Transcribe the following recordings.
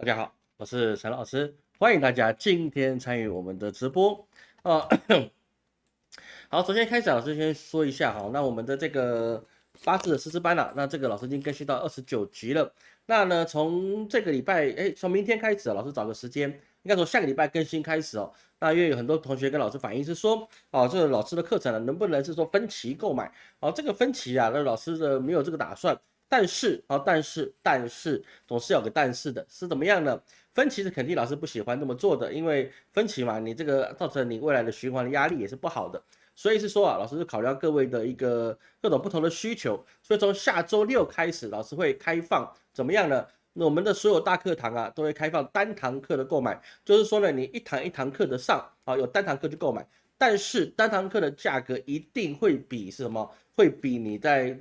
大家好，我是陈老师，欢迎大家今天参与我们的直播。呃，好，首先开始，老师先说一下哈，那我们的这个八字的师资班啊，那这个老师已经更新到29集了。那呢，从这个礼拜，从明天开始，老师找个时间，应该从下个礼拜更新开始哦。那因为有很多同学跟老师反映是说，哦，这个老师的课程呢，能不能是说分期购买？哦，这个分期啊，那老师的没有这个打算。但是，总是有个但是的，是怎么样呢？分期是肯定老师不喜欢这么做的，因为分期嘛，你这个造成你未来的循环的压力也是不好的。所以是说啊，老师是考量各位的一个各种不同的需求，所以从下周六开始，老师会开放怎么样呢？那我们的所有大课堂啊，都会开放单堂课的购买，就是说呢，你一堂一堂课的上啊，有单堂课去购买，但是单堂课的价格一定会比是什么？会比你在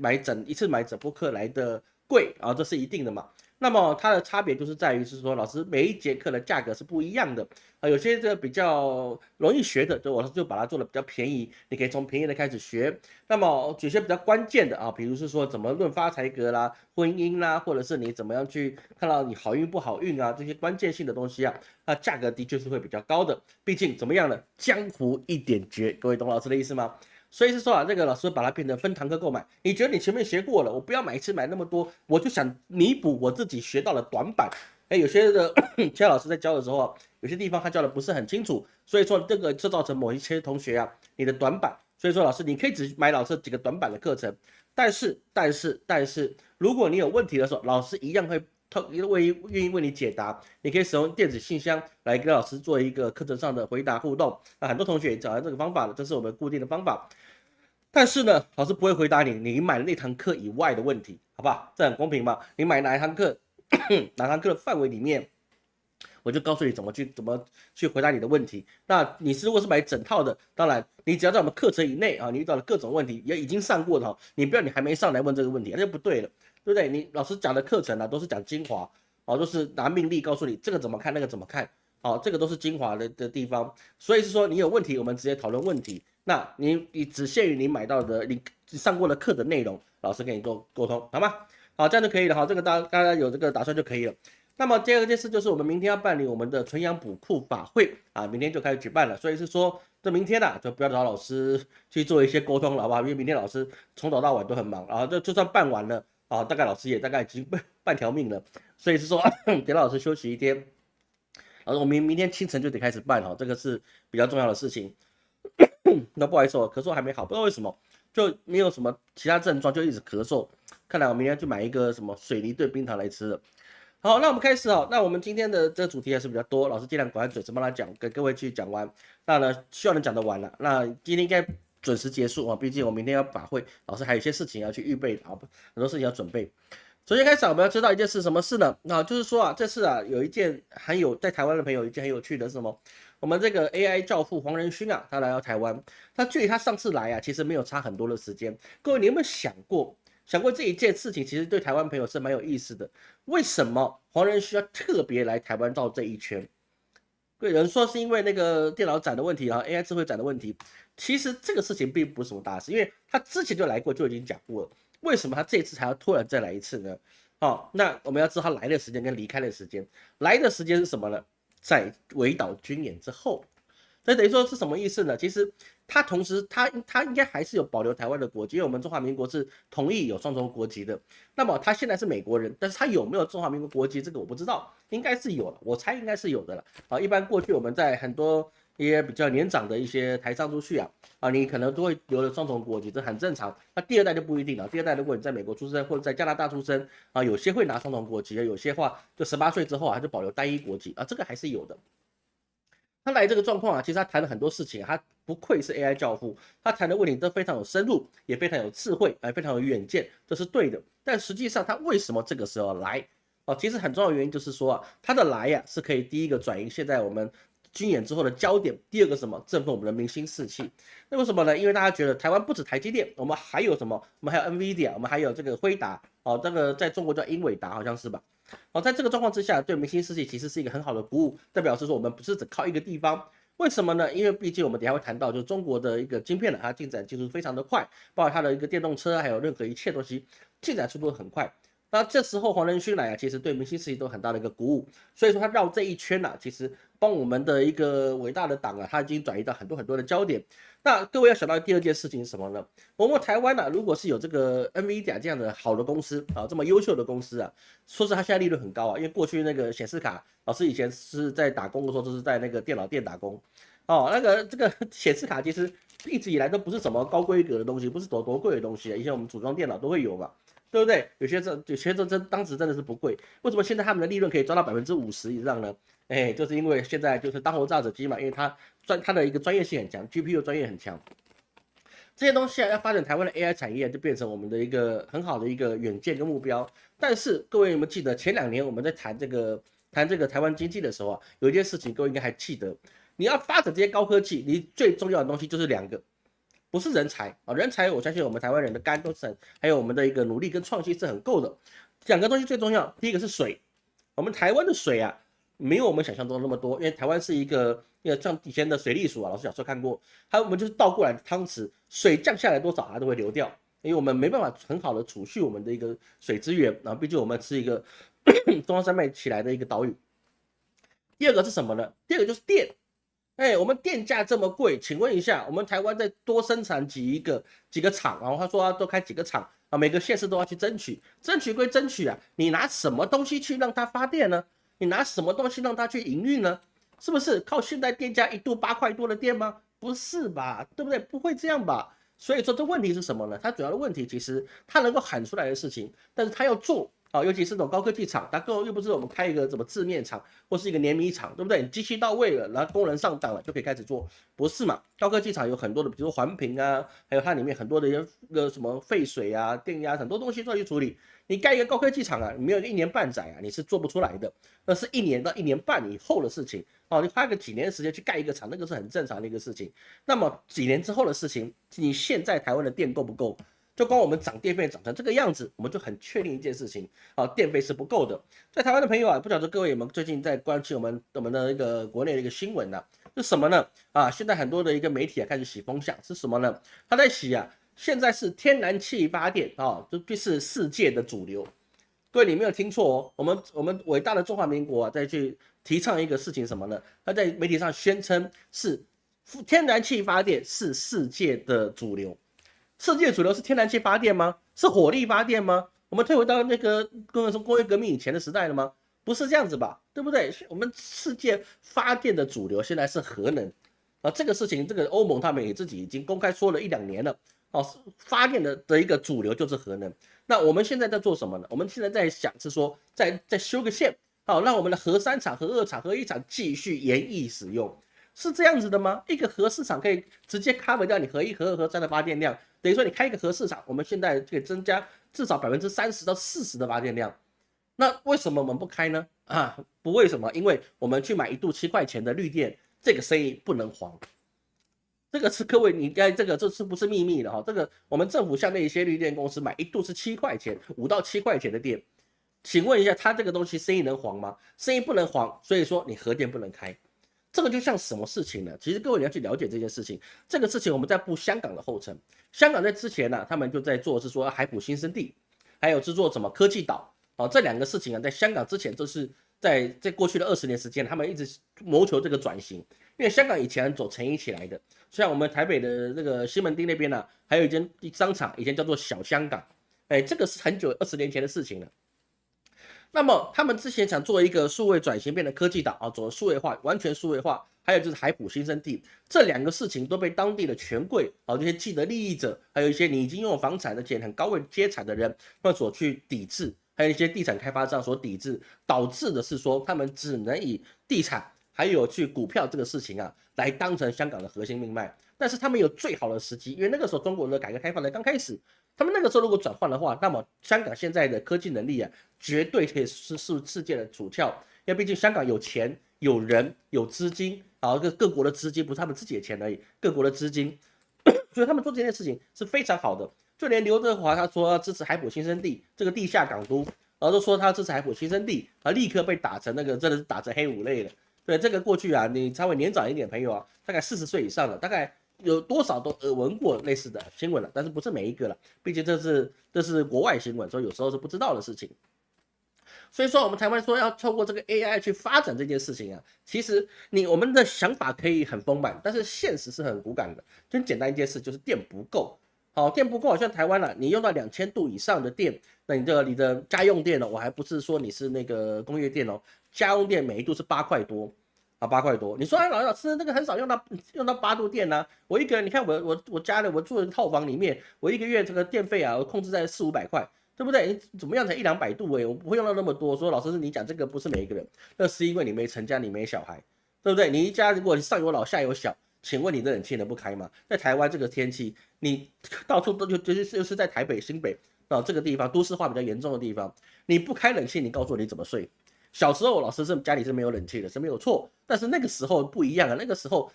一次买整部课来的贵啊，这是一定的嘛。那么它的差别就是在于是说，老师每一节课的价格是不一样的啊，有些这比较容易学的，我就把它做的比较便宜，你可以从便宜的开始学。那么有些比较关键的啊，比如是说怎么论发财格啦、婚姻啦，或者是你怎么样去看到你好运不好运啊，这些关键性的东西啊，那价格的确是会比较高的。毕竟怎么样呢？江湖一点绝，各位懂老师的意思吗？所以是说啊，这个老师把它变成分堂课购买。你觉得你前面学过了，我不要买一次买那么多，我就想弥补我自己学到的短板。有些的其他老师在教的时候啊，有些地方他教的不是很清楚，所以说这造成某一些同学啊，你的短板。所以说老师你可以只买老师几个短板的课程，但是，如果你有问题的时候，老师一样会愿意为你解答。你可以使用电子信箱来跟老师做一个课程上的回答互动。那很多同学也找到这个方法了，这是我们固定的方法。但是呢，老师不会回答你买了那堂课以外的问题，好不好？这很公平嘛？你买哪一堂课，哪堂课的范围里面，我就告诉你怎么去回答你的问题。那你如果是买整套的，当然你只要在我们课程以内啊，你遇到了各种问题也已经上过的哈，你不要你还没上来问这个问题，那就不对了，对不对？你老师讲的课程呢、都是讲精华，哦，都是拿命例告诉你这个怎么看，那个怎么看，哦，这个都是精华的地方。所以是说你有问题，我们直接讨论问题。那你只限于你买到的你上过的课的内容，老师跟你做沟通，好吗？好，这样就可以了哈。这个大家有这个打算就可以了。那么第二件事就是我们明天要办理我们的纯阳补库法会啊，明天就开始举办了。所以是说这明天啊，就不要找老师去做一些沟通了，好不好？因为明天老师从早到晚都很忙，然后就算办完了啊，大概老师也大概已经半条命了。所以是说给老师休息一天，然后我明天清晨就得开始办哈，这个是比较重要的事情。那不好意思哦，咳嗽还没好，不知道为什么，就没有什么其他症状，就一直咳嗽。看来我明天去买一个什么水梨炖冰糖来吃了。好，那我们开始哦。那我们今天的这个主题还是比较多，老师尽量管嘴，帮他讲，跟各位去讲完。那呢，希望能讲得完了。那今天应该准时结束啊，毕竟我明天要法会，老师还有一些事情要去预备啊，很多事情要准备。首先开始，我们要知道一件事，什么事呢？那就是说啊，这次啊，有一件在台湾的朋友有一件很有趣的是什么？我们这个 AI 教父黄仁勋啊，他来到台湾，他距离他上次来啊，其实没有差很多的时间。各位，你有没有想过这一件事情，其实对台湾朋友是蛮有意思的。为什么黄仁勋要特别来台湾绕这一圈？有人说是因为那个电脑展的问题啊，AI 智慧展的问题。其实这个事情并不是什么大事，因为他之前就来过，就已经讲过了。为什么他这次还要突然再来一次呢？好，那我们要知道他来的时间跟离开的时间。来的时间是什么呢？在围岛军演之后。这等于说是什么意思呢？其实他同时他应该还是有保留台湾的国籍，因为我们中华民国是同意有双重国籍的。那么他现在是美国人，但是他有没有中华民国国籍，这个我不知道，应该是有了，我猜应该是有的了。啊，一般过去我们在很多一些比较年长的一些台商出去啊，你可能都会留了双重国籍，这很正常。那第二代就不一定了，第二代如果你在美国出生或者在加拿大出生啊，有些会拿双重国籍，有些话就18岁之后啊，就保留单一国籍啊，这个还是有的。他来这个状况啊，其实他谈了很多事情，他不愧是 AI 教父，他谈的问题都非常有深入，也非常有智慧，非常有远见，这是对的。但实际上他为什么这个时候来？哦，其实很重要的原因就是说啊，他的来呀是可以第一个转移现在我们军演之后的焦点，第二个什么振奋我们的民心士气。那为什么呢？因为大家觉得台湾不止台积电，我们还有什么？我们还有 NVIDIA，我们还有这个辉达，哦，这个在中国叫英伟达，好像是吧？好，在这个状况之下，对明星世界其实是一个很好的鼓舞，代表是说我们不是只靠一个地方。为什么呢？因为毕竟我们等下会谈到，就是中国的一个晶片呢，它进展技术非常的快，包括它的一个电动车，还有任何一切东西进展速度很快。那这时候黄仁勋来啊，其实对明星事情都有很大的一个鼓舞，所以说他绕这一圈啊，其实帮我们的一个伟大的党啊，他已经转移到很多很多的焦点。那各位要想到第二件事情是什么呢？我们台湾啊，如果是有这个 NVIDIA 这样的好的公司啊，这么优秀的公司啊，说是它现在利润很高啊，因为过去那个显示卡，老师以前是在打工的时候都是在那个电脑店打工，哦，这个显示卡其实一直以来都不是什么高规格的东西，不是多贵的东西，以前我们组装电脑都会有嘛。对不对？有些当时真的是不贵，为什么现在他们的利润可以抓到50%以上呢？哎，就是因为现在就是当红炸子机嘛，因为它的一个专业性很强，GPU 专业很强，这些东西啊要发展台湾的 AI 产业，就变成我们的一个很好的一个远见跟目标。但是各位有没有记得前2年我们在谈这个台湾经济的时候啊，有一件事情各位应该还记得，你要发展这些高科技，你最重要的东西就是2个。不是人才啊，人才我相信我们台湾人的肝都是还有我们的一个努力跟创新是很够的。2个东西最重要，第一个是水，我们台湾的水啊，没有我们想象中的那么多，因为台湾是一个像以前的水利署啊，老师小时候看过，还有我们就是倒过来的汤匙，水降下来多少它都会流掉，因为我们没办法很好的储蓄我们的一个水资源啊，毕竟我们是一个中央山脉起来的一个岛屿。第二个是什么呢？第二个就是电。哎，我们电价这么贵，请问一下，我们台湾再多生产几个厂，然后他说要多开几个厂啊，每个县市都要去争取，争取归争取啊，你拿什么东西去让它发电呢？你拿什么东西让它去营运呢？是不是靠现在电价1度8块多的电吗？不是吧，对不对？不会这样吧？所以说这问题是什么呢？它主要的问题其实它能够喊出来的事情，但是它要做。啊，尤其是这种高科技厂，它又不是我们开一个什么字面厂或是一个碾米厂，对不对？机器到位了，然后工人上档了，就可以开始做，不是嘛？高科技厂有很多的，比如说环评啊，还有它里面很多的一个什么废水啊、电压，很多东西都要去处理。你盖一个高科技厂啊，你没有1年半载啊，你是做不出来的，那是1年到1年半以后的事情。哦，你花个几年的时间去盖一个厂，那个是很正常的一个事情。那么几年之后的事情，你现在台湾的电够不够？就光我们涨电费涨成这个样子，我们就很确定一件事情啊，电费是不够的。在台湾的朋友啊，不晓得各位有没有最近在关心我们的一个国内的一个新闻呢、是什么呢？啊，现在很多的一个媒体啊开始洗风向，是什么呢？他在洗啊，现在是天然气发电啊，这必是世界的主流。各位你没有听错哦，我们伟大的中华民国啊，再去提倡一个事情什么呢？他在媒体上宣称是天然气发电是世界的主流。世界主流是天然气发电吗？是火力发电吗？我们退回到那个工业革命以前的时代了吗？不是这样子吧，对不对？我们世界发电的主流现在是核能啊，这个事情，这个欧盟他们也自己已经公开说了1-2年了。哦，发电的一个主流就是核能。那我们现在在做什么呢？我们现在在想是说，再修个线，好，让我们的核3厂、核2厂、核1厂继续延役使用。是这样子的吗？一个核市场可以直接 cover 掉你核1、核2、核3的发电量，等于说你开一个核市场，我们现在可以增加至少30%到40%的发电量。那为什么我们不开呢？啊，不为什么？因为我们去买1度7块钱的绿电，这个生意不能黄。这个是各位，你该这是不是秘密的哈？这个我们政府向那一些绿电公司买1度是7块钱，5到7块钱的电，请问一下，他这个东西生意能黄吗？生意不能黄，所以说你核电不能开。这个就像什么事情呢？其实各位你要去了解这件事情。这个事情我们在步香港的后尘。香港在之前呢、他们就在做是说海普新生地，还有制作什么科技岛啊、这2个事情啊，在香港之前都是在过去的20年时间，他们一直谋求这个转型。因为香港以前走成衣起来的，像我们台北的那个西门町那边呢、还有一间商场，以前叫做小香港，哎，这个是很久20年前的事情了。那么他们之前想做一个数位转型，变成科技岛啊，走数位化，完全数位化，还有就是海普新生地，这2个事情都被当地的权贵啊，这些既得利益者，还有一些你已经拥有房产而且很高位阶产的人，们所去抵制，还有一些地产开发商所抵制，导致的是说他们只能以地产还有去股票这个事情啊，来当成香港的核心命脉。但是他们有最好的时机，因为那个时候中国的改革开放才刚开始，他们那个时候如果转换的话，那么香港现在的科技能力啊，绝对可以是世界的主跳。因为毕竟香港有钱、有人、有资金啊，各国的资金不是他们自己的钱而已，各国的资金，所以他们做这件事情是非常好的。就连刘德华他说要支持海普新生地这个地下港都，然后都说他支持海普新生地啊，立刻被打成那个真的是打成黑五类了。对这个过去啊，你稍微年长一点的朋友啊，大概40岁以上了，大概有多少都耳闻过类似的新闻了，但是不是每一个了，毕竟这是国外新闻，所以有时候是不知道的事情。所以说，我们台湾说要透过这个 AI 去发展这件事情啊，其实我们的想法可以很丰满，但是现实是很骨感的。就很简单一件事，就是电不够。好，电不够，像台湾你用到2000度以上的电，那你的家用电我还不是说你是那个工业电家用电每一度是8块多。啊，8块多，你说老师那个很少用到8度电啊，我一个人，你看我家里我住的套房里面，我一个月这个电费啊，我控制在400-500块。对不对？你怎么样才100-200度我不会用到那么多。说老师，你讲这个不是每一个人，那是因为你没成家，你没小孩，对不对？你一家如果上有老下有小，请问你的冷气能不开吗？在台湾这个天气，你到处都就是在台北、新北这个地方都市化比较严重的地方，你不开冷气，你告诉我你怎么睡？小时候老师家里是没有冷气的，是没有错，但是那个时候不一样啊，那个时候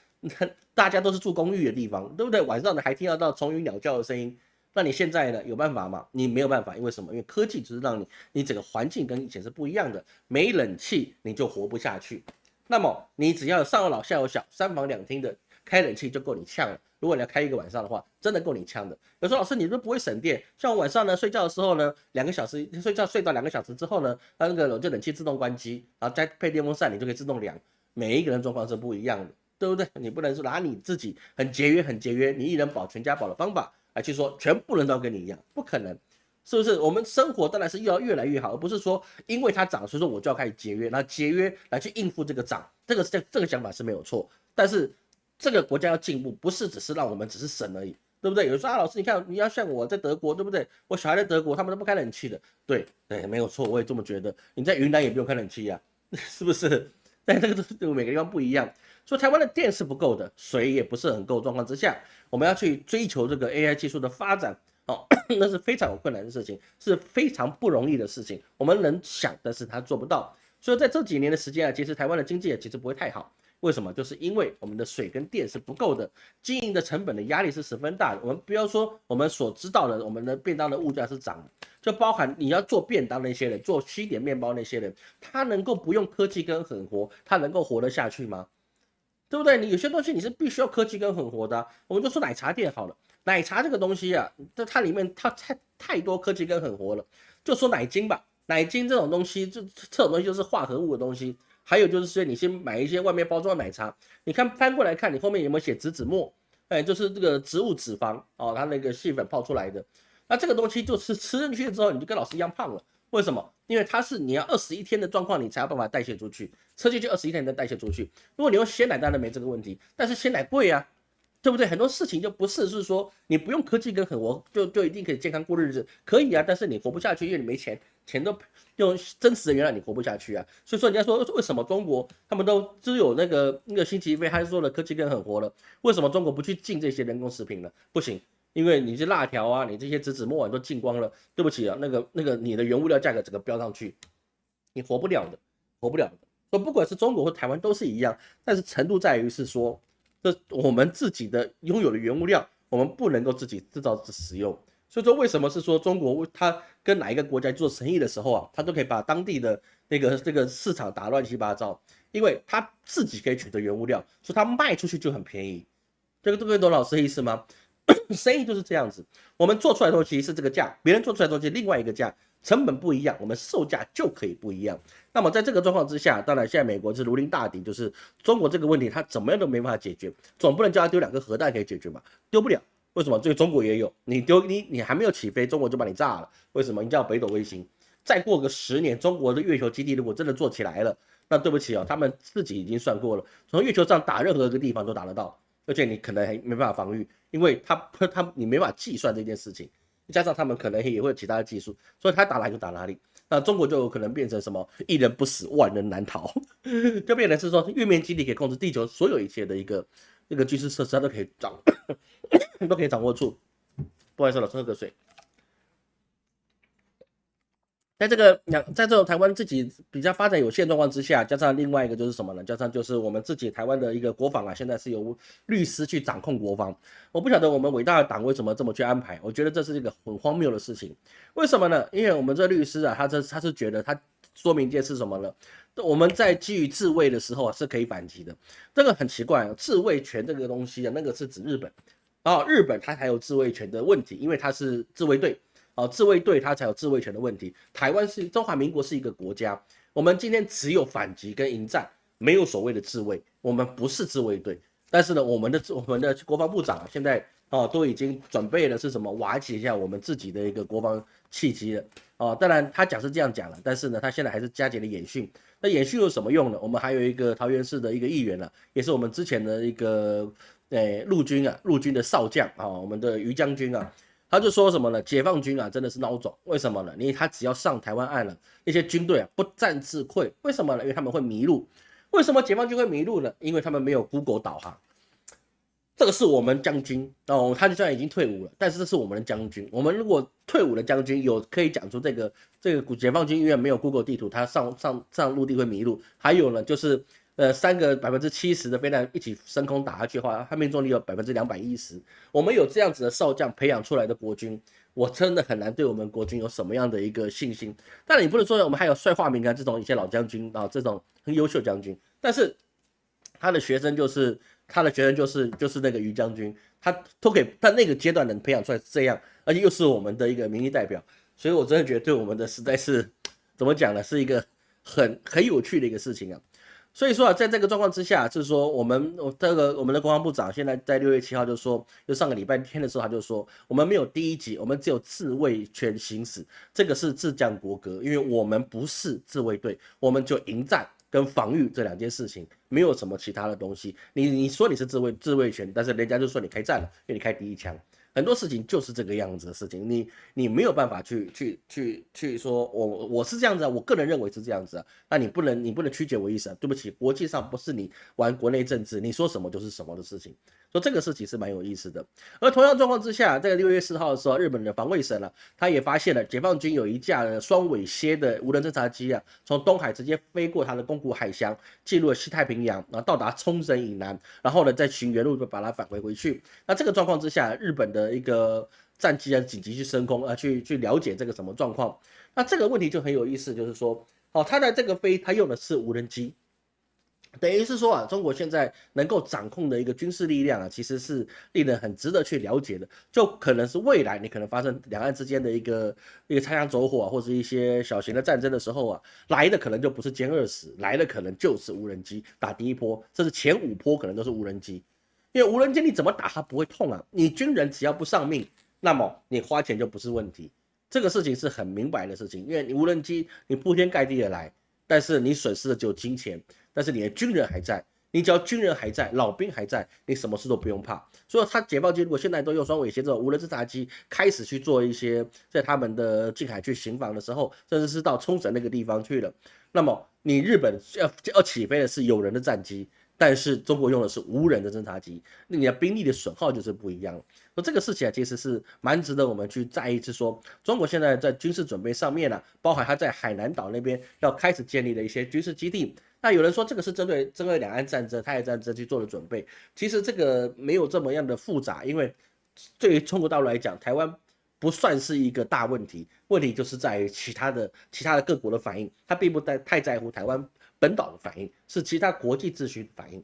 大家都是住公寓的地方，对不对？晚上还听得到虫语鸟叫的声音。那你现在呢？有办法吗？你没有办法，因为什么？因为科技只是让你整个环境跟以前是不一样的，没冷气你就活不下去。那么你只要上有老下有小，3房2厅的开冷气就够你呛了。如果你要开1个晚上的话，真的够你呛的。有时候老师你都不会省电，像我晚上呢睡觉的时候呢，2个小时睡到2个小时之后呢，那个冷气自动关机，然后再配电风扇，你就可以自动凉。每一个人状况是不一样的，对不对？你不能说拿你自己很节约，你一人保全家保的方法来去说全部人都跟你一样，不可能，是不是？我们生活当然是要越来越好，而不是说因为它涨，所以说我就要开始节约，然后节约来去应付这个涨，这个想法是没有错。但是这个国家要进步，不是只是让我们只是省而已，对不对？有人说老师，你看你要像我在德国，对不对？我小孩在德国，他们都不开冷气的，对，没有错，我也这么觉得。你在云南也不用开冷气呀，是不是？但这个都每个地方不一样。所以台湾的电是不够的，水也不是很够状况之下，我们要去追求这个 AI 技术的发展，那是非常有困难的事情，是非常不容易的事情。我们能想，但是他做不到。所以在这几年的时间啊，其实台湾的经济也其实不会太好。为什么？就是因为我们的水跟电是不够的，经营的成本的压力是十分大的。我们不要说我们所知道的，我们的便当的物价是涨的，就包含你要做便当那些人，做西点面包那些人，他能够不用科技跟狠活，他能够活得下去吗？对不对？你有些东西你是必须要科技跟狠活的我们就说奶茶店好了，奶茶这个东西啊，它里面它太多科技跟狠活了。就说奶精吧，奶精这种东西，这种东西就是化合物的东西。还有就是说，你先买一些外面包装的奶茶，你看翻过来看，你后面有没有写植脂末？就是这个植物脂肪它那个细粉泡出来的。那这个东西就是吃进去之后，你就跟老师一样胖了。为什么？因为它是你要21天的状况，你才有办法代谢出去，吃进去21天才代谢出去。如果你用鲜奶，当然没这个问题，但是鲜奶贵啊，对不对？很多事情就不是说你不用科技跟狠活就一定可以健康过日子，可以啊，但是你活不下去，因为你没钱，钱都用真实的原来你活不下去啊。所以说人家说为什么中国他们都只有那个辛吉飞还说了科技跟狠活了，为什么中国不去进这些人工食品呢？不行。因为你这辣条啊，你这些植脂末都进光了，对不起啊，那个你的原物料价格整个飙上去，你活不了的，活不了的。说不管是中国或台湾都是一样，但是程度在于是说，这我们自己的拥有的原物料，我们不能够自己制造使用。所以说为什么是说中国它跟哪一个国家做生意的时候啊，它都可以把当地的这个市场打乱七八糟，因为它自己可以取得原物料，所以它卖出去就很便宜。这个懂老师的意思吗？生意就是这样子，我们做出来的东西是这个价，别人做出来的东西另外一个价，成本不一样，我们售价就可以不一样。那么在这个状况之下，当然现在美国是如临大敌，就是中国这个问题，它怎么样都没办法解决，总不能叫他丢2个核弹可以解决嘛？丢不了。为什么？这个中国也有，你还没有起飞，中国就把你炸了。为什么？你叫北斗卫星，再过个10年，中国的月球基地如果真的做起来了，那对不起他们自己已经算过了，从月球上打任何一个地方都打得到。而且你可能还没办法防御，因为你没办法计算这件事情，加上他们可能也会有其他的技术，所以他打哪就打哪里。那中国就有可能变成什么一人不死万人难逃，就变成是说月面基地可以控制地球所有一切的一个军事设施，它都可以掌握住。不好意思，老师喝个水。在这种台湾自己比较发展有限状况之下，加上另外一个就是什么呢？加上就是我们自己台湾的一个国防啊，现在是由律师去掌控国防。我不晓得我们伟大的党为什么这么去安排，我觉得这是一个很荒谬的事情。为什么呢？因为我们这律师啊，他是觉得他说明一件事什么呢？我们在基于自卫的时候是可以反击的。这个很奇怪，自卫权这个东西那个是指日本。日本它才有自卫权的问题，因为它是自卫队。自卫队它才有自卫权的问题。台湾是中华民国是一个国家，我们今天只有反击跟迎战，没有所谓的自卫，我们不是自卫队。但是呢，我们的国防部长现在都已经准备了是什么瓦解一下我们自己的一个国防契机了。当然他讲是这样讲了，但是呢，他现在还是加紧了演训。那演训有什么用呢？我们还有一个桃园市的一个议员也是我们之前的一个陆军的少将我们的于将军他就说什么呢？解放军真的是孬种，为什么呢？因为他只要上台湾岸了，那些军队不战自溃，为什么呢？因为他们会迷路。为什么解放军会迷路呢？因为他们没有 Google 导航。这个是我们将军他就算已经退伍了，但是这是我们的将军。我们如果退伍的将军可以讲出这个解放军因为没有 Google 地图，他上陆地会迷路。还有呢，就是3个70%的飞弹一起升空打下去的话，他命中率有210%。我们有这样子的少将培养出来的国军，我真的很难对我们国军有什么样的一个信心。当然你不能说我们还有帅化民这种以前老将军这种很优秀将军，但是他的学生就是那个于将军，他都给他那个阶段能培养出来这样，而且又是我们的一个民意代表，所以我真的觉得对我们的实在是怎么讲呢，是一个很有趣的一个事情所以说在这个状况之下，就是说我们的国防部长现在在6月7号就说，就上个礼拜天的时候他就说，我们没有第一级，我们只有自卫权行使，这个是自降国格，因为我们不是自卫队，我们就迎战跟防御这2件事情，没有什么其他的东西。你说你是自卫权，但是人家就说你开战了，因为你开第一枪。很多事情就是这个样子的事情，你没有办法去说我是这样子我个人认为是这样子那你不能曲解我意思对不起，国际上不是你玩国内政治，你说什么就是什么的事情。所以这个事情是蛮有意思的。而同样状况之下，在6月4号的时候，日本的防卫省他也发现了解放军有一架双尾蝎的无人侦察机从东海直接飞过它的宫古海峡，进入了西太平洋，然后到达冲绳以南，然后呢再循原路把它返回去。那这个状况之下，日本的一个战机紧急去升空去了解这个什么状况。那这个问题就很有意思，就是说他在这个他用的是无人机。等于是说中国现在能够掌控的一个军事力量其实是令人很值得去了解的。就可能是未来你可能发生两岸之间的一个擦枪走火或者一些小型的战争的时候来的可能就不是歼20，来的可能就是无人机打第一波，甚至前5波可能都是无人机。因为无人机你怎么打它不会痛你军人只要不上命，那么你花钱就不是问题。这个事情是很明白的事情，因为你无人机你铺天盖地的来，但是你损失的只有金钱，但是你的军人还在，你只要军人还在，老兵还在，你什么事都不用怕。所以他解放军如果现在都用双尾蝎这种无人侦察机开始去做一些在他们的近海去巡防的时候，甚至是到冲绳那个地方去了，那么你日本要起飞的是有人的战机，但是中国用的是无人的侦察机，那你的兵力的损耗就是不一样了。所以这个事情其实是蛮值得我们去在意，是说中国现在在军事准备上面包含他在海南岛那边要开始建立的一些军事基地。那有人说这个是针对两岸战争、台海战争去做的准备，其实这个没有这么样的复杂，因为对于中国大陆来讲，台湾不算是一个大问题，问题就是在于其他的各国的反应，他并不太在乎台湾本岛的反应，是其他国际秩序的反应。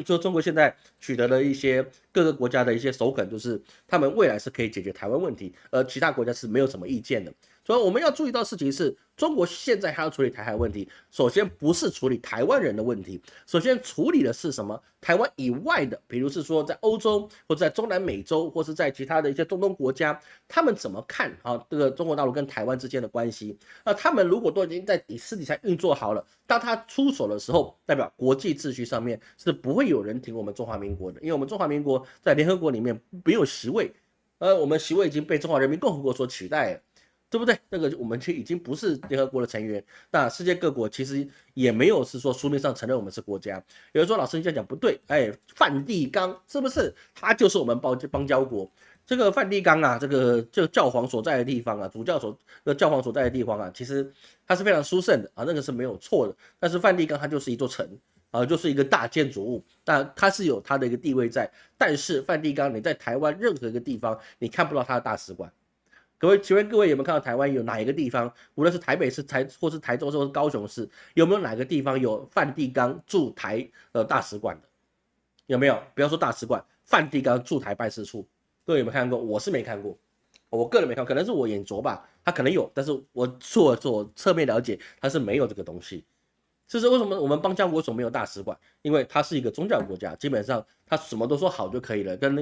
所以中国现在取得了一些各个国家的一些首肯，就是他们未来是可以解决台湾问题，而其他国家是没有什么意见的。所以我们要注意到事情是，中国现在还要处理台海问题，首先不是处理台湾人的问题，首先处理的是什么？台湾以外的，比如是说在欧洲或者在中南美洲，或是在其他的一些中东国家，他们怎么看这个中国大陆跟台湾之间的关系？他们如果都已经在私底下运作好了，当他出手的时候，代表国际秩序上面是不会有人挺我们中华民国的，因为我们中华民国在联合国里面没有席位，我们席位已经被中华人民共和国所取代了。对不对？那个我们就已经不是联合国的成员，那世界各国其实也没有是说书面上承认我们是国家。有人说老师你这样讲不对，梵蒂冈是不是？它就是我们邦交国。这个梵蒂冈这个教皇所在的地方主教教皇所在的地方其实它是非常殊胜的那个是没有错的。但是梵蒂冈它就是一座城就是一个大建筑物，那它是有它的一个地位在。但是梵蒂冈你在台湾任何一个地方你看不到它的大使馆。请问各位有没有看到台湾有哪一个地方，无论是台北市、或是台中市或是高雄市，有没有哪个地方有梵蒂冈驻台大使馆的？有没有？不要说大使馆，梵蒂冈驻台办事处，各位有没有看过？我是没看过，我个人没看过，可能是我眼拙吧，他可能有，但是我做侧面了解，他是没有这个东西。这是为什么我们邦交国所没有大使馆？因为它是一个宗教国家，基本上他什么都说好就可以了，跟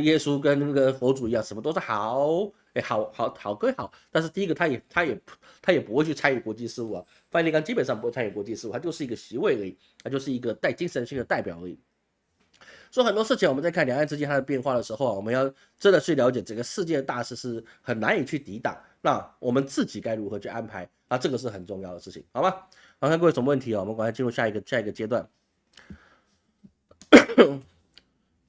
耶稣跟那个佛祖一样，什么都是好，好归好。但是第一个他也不会去参与国际事务啊，梵蒂冈基本上不会参与国际事务，他就是一个席位而已，他就是一个带精神性的代表而已。所以很多事情我们在看两岸之间它的变化的时候，我们要真的去了解整个世界的大事是很难以去抵挡。那我们自己该如何去安排啊？这个是很重要的事情，好吗？好，看各位有什么问题哦？我们赶快进入下一个阶段。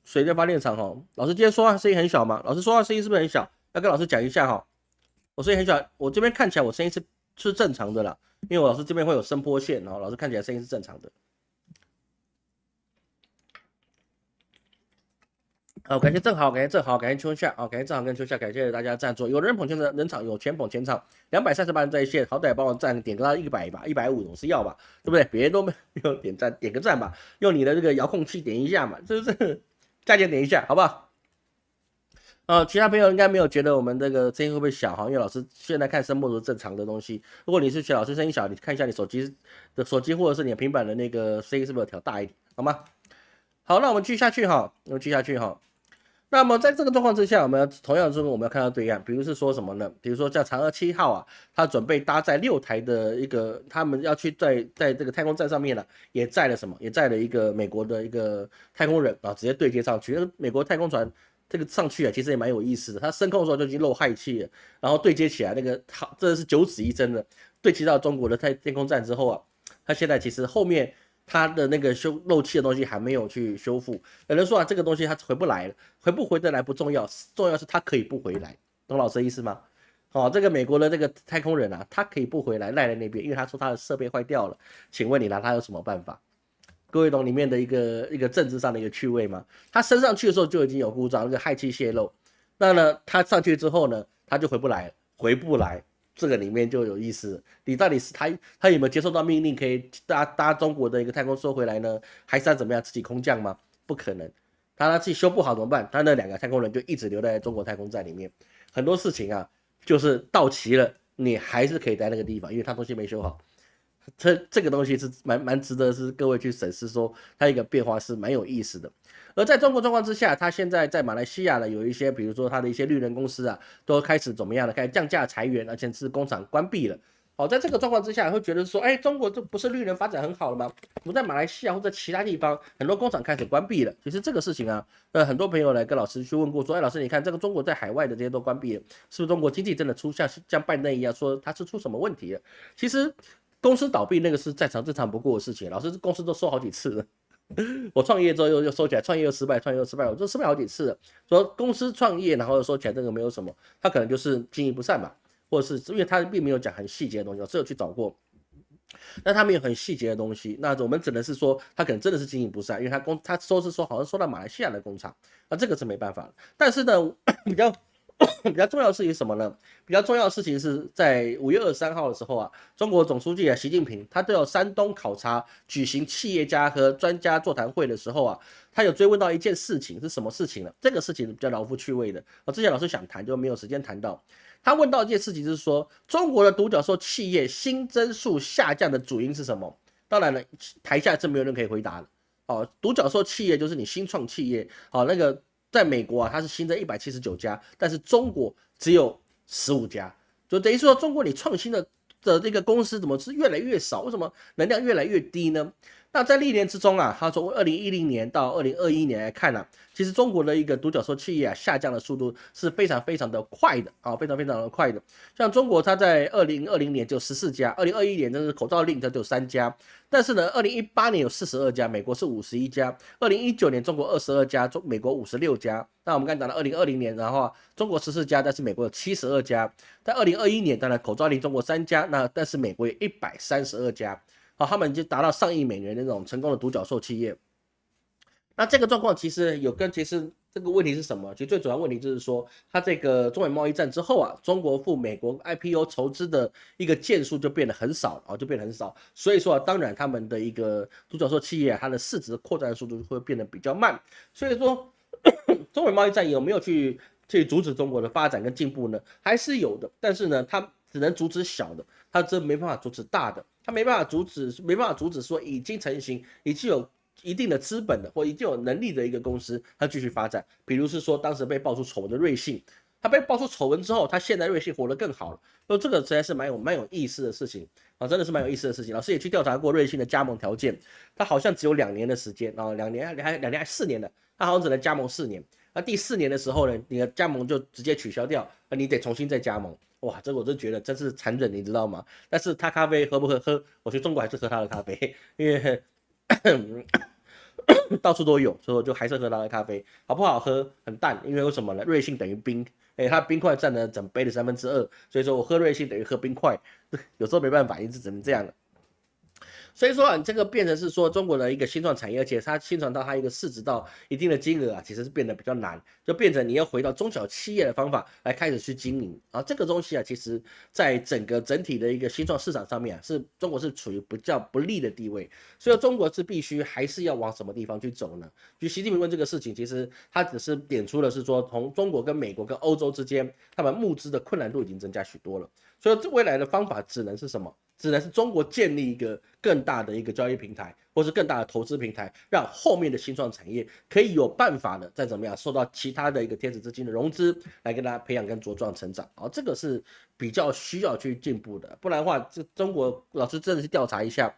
水电发电厂哈，老师今天说话声音很小吗？老师说话声音是不是很小？要跟老师讲一下哈。我声音很小，我这边看起来我声音是正常的啦，因为我老师这边会有声波线哦，老师看起来声音是正常的。好，感谢正好，感谢秋夏，好，感谢正好跟秋夏，感谢大家赞助。有人捧钱的人场，有钱捧钱场，238人在线，好歹帮我赞点个到100吧，150总是要吧，对不对？别人都没有点赞，点个赞吧，用你的这个遥控器点一下嘛，是不是？加减点一下，好不好？其他朋友应该没有觉得我们这个声音会不会小哈？因为老师现在看声波都是正常的东西。如果你是觉得老师声音小，你看一下你手机或者是你平板的那个声音是不是有调大一点，好吗？好，那我们继续下去哈，那么在这个状况之下，我们同样我们要看到对岸，比如是说什么呢？比如说像嫦娥7号啊，它准备搭载6台的一个，他们要去在这个太空站上面呢，也载了什么？也载了一个美国的一个太空人啊，直接对接上去。美国太空船这个上去啊，其实也蛮有意思的。它升空的时候就已经漏氦气了，然后对接起来那个好，真的是九死一生的。对接到中国的天空站之后啊，它现在其实后面。它的那个漏气的东西还没有去修复，有人说啊，这个东西它回不来了，回不回得来不重要，重要是它可以不回来，懂老师的意思吗？这个美国的这个太空人啊，他可以不回来赖在那边，因为他说他的设备坏掉了，请问你拿他有什么办法？各位懂里面的一个政治上的一个趣味吗？他升上去的时候就已经有故障，那个氦气泄漏，那呢他上去之后呢，他就回不来，这个里面就有意思，你到底是他有没有接受到命令，可以搭中国的一个太空收回来呢？还是他怎么样自己空降吗？不可能，他自己修不好怎么办？他那2个太空人就一直留在中国太空站里面。很多事情啊，就是到齐了，你还是可以在那个地方，因为他东西没修好。这个东西是蛮值得是各位去审视，说它一个变化是蛮有意思的。而在中国状况之下，它现在在马来西亚呢，有一些比如说它的一些绿能公司啊，都开始怎么样呢？开始降价裁员，而且是工厂关闭了。好，在这个状况之下，会觉得说，哎，中国这不是绿能发展很好了吗？我们在马来西亚或者其他地方，很多工厂开始关闭了。其实这个事情啊，很多朋友来跟老师去问过，说，哎，老师，你看这个中国在海外的这些都关闭了，是不是中国经济真的出像拜登一样，说它是出什么问题了？其实公司倒闭那个是再正常不过的事情，老师公司都收好几次了。我创业之后又收起来，创业又失败，我就失败好几次了。说公司创业然后又收起来，这个没有什么，他可能就是经营不善吧，或者是因为他并没有讲很细节的东西，我是有去找过，但他没有很细节的东西，那我们只能是说他可能真的是经营不善，因为他说好像收到马来西亚的工厂，那这个是没办法的。但是呢，比较重要的事情是什么呢？比较重要的事情是在5月23号的时候啊，中国总书记习近平他都有山东考察举行企业家和专家座谈会的时候啊，他有追问到一件事情，是什么事情呢？这个事情比较老夫趣味的，之前老师想谈就没有时间谈到。他问到一件事情，就是说中国的独角兽企业新增数下降的主因是什么？当然了，台下是没有人可以回答的。独角兽企业就是你新创企业，那个。在美国啊，它是新增179家，但是中国只有15家，就等于说中国你创新的这个公司怎么是越来越少？为什么能量越来越低呢？那在历年之中啊，他从2010年到2021年来看啊，其实中国的一个独角兽企业啊下降的速度是非常的快的啊，非常的快的。像中国，它在2020年就14家，2021年这是口罩令它就3家，但是呢，2018年有42家，美国是51家，2019年中国22家，美国56家。那我们刚才讲到2020年，然后中国14家，但是美国有72家。在2021年，当然口罩令中国3家，那但是美国有132家。他们就达到上亿美元的那种成功的独角兽企业。那这个状况其实这个问题是什么？其实最主要问题就是说，它这个中美贸易战之后啊，中国赴美国 IPO 筹资的一个件数就变得很少就变得很少。所以说啊，当然他们的一个独角兽企业它的市值扩展速度会变得比较慢。所以说，中美贸易战有没有去阻止中国的发展跟进步呢？还是有的，但是呢，它只能阻止小的，它真没办法阻止大的，它没办法阻止说已经成型、已经有一定的资本的或已经有能力的一个公司，它继续发展。比如是说当时被爆出丑闻的瑞幸，它被爆出丑闻之后，它现在瑞幸活得更好了。这个实在是蛮有意思的事情真的是蛮有意思的事情。老师也去调查过瑞幸的加盟条件，它好像只有2年的时间2年还4年的，它好像只能加盟4年。那第4年的时候呢，你的加盟就直接取消掉，你得重新再加盟。哇，这个我就觉得真是残忍，你知道吗？但是他咖啡喝不喝？我去中国还是喝他的咖啡，因为到处都有，所以我就还是喝他的咖啡。好不好喝？很淡，因为为什么呢？瑞幸等于冰，它冰块占了整杯的2/3，所以说我喝瑞幸等于喝冰块，有时候没办法，也是只能这样了。所以说你这个变成是说中国的一个新创产业，而且它新创到它一个市值到一定的金额其实是变得比较难，就变成你要回到中小企业的方法来开始去经营这个东西其实在整体的一个新创市场上面是中国是处于比较不利的地位，所以中国是必须还是要往什么地方去走呢？就习近平问这个事情，其实他只是点出的是说，从中国跟美国跟欧洲之间，他们募资的困难度已经增加许多了，所以未来的方法只能是什么？只能是中国建立一个更大的一个交易平台，或是更大的投资平台，让后面的新创产业可以有办法的再怎么样受到其他的一个天使资金的融资，来跟大家培养跟茁壮成长这个是比较需要去进步的，不然的话，这中国老师真的是调查一下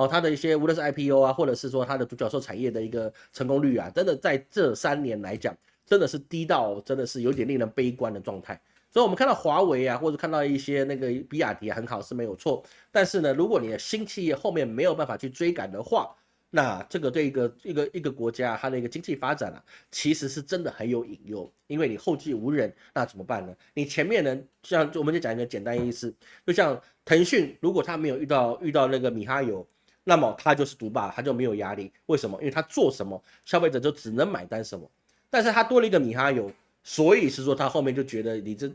它的一些无论是 IPO 或者是说它的独角兽产业的一个成功率真的在这3年来讲，真的是低到真的是有点令人悲观的状态。所以我们看到华为或者看到一些那个比亚迪很好是没有错，但是呢，如果你的新企业后面没有办法去追赶的话，那这个对一个国家它的一个经济发展其实是真的很有隐忧，因为你后继无人，那怎么办呢？你前面呢，像我们就讲一个简单意思，就像腾讯，如果他没有遇到那个米哈游，那么他就是独霸，他就没有压力。为什么？因为他做什么，消费者就只能买单什么。但是他多了一个米哈游。所以是说他后面就觉得你这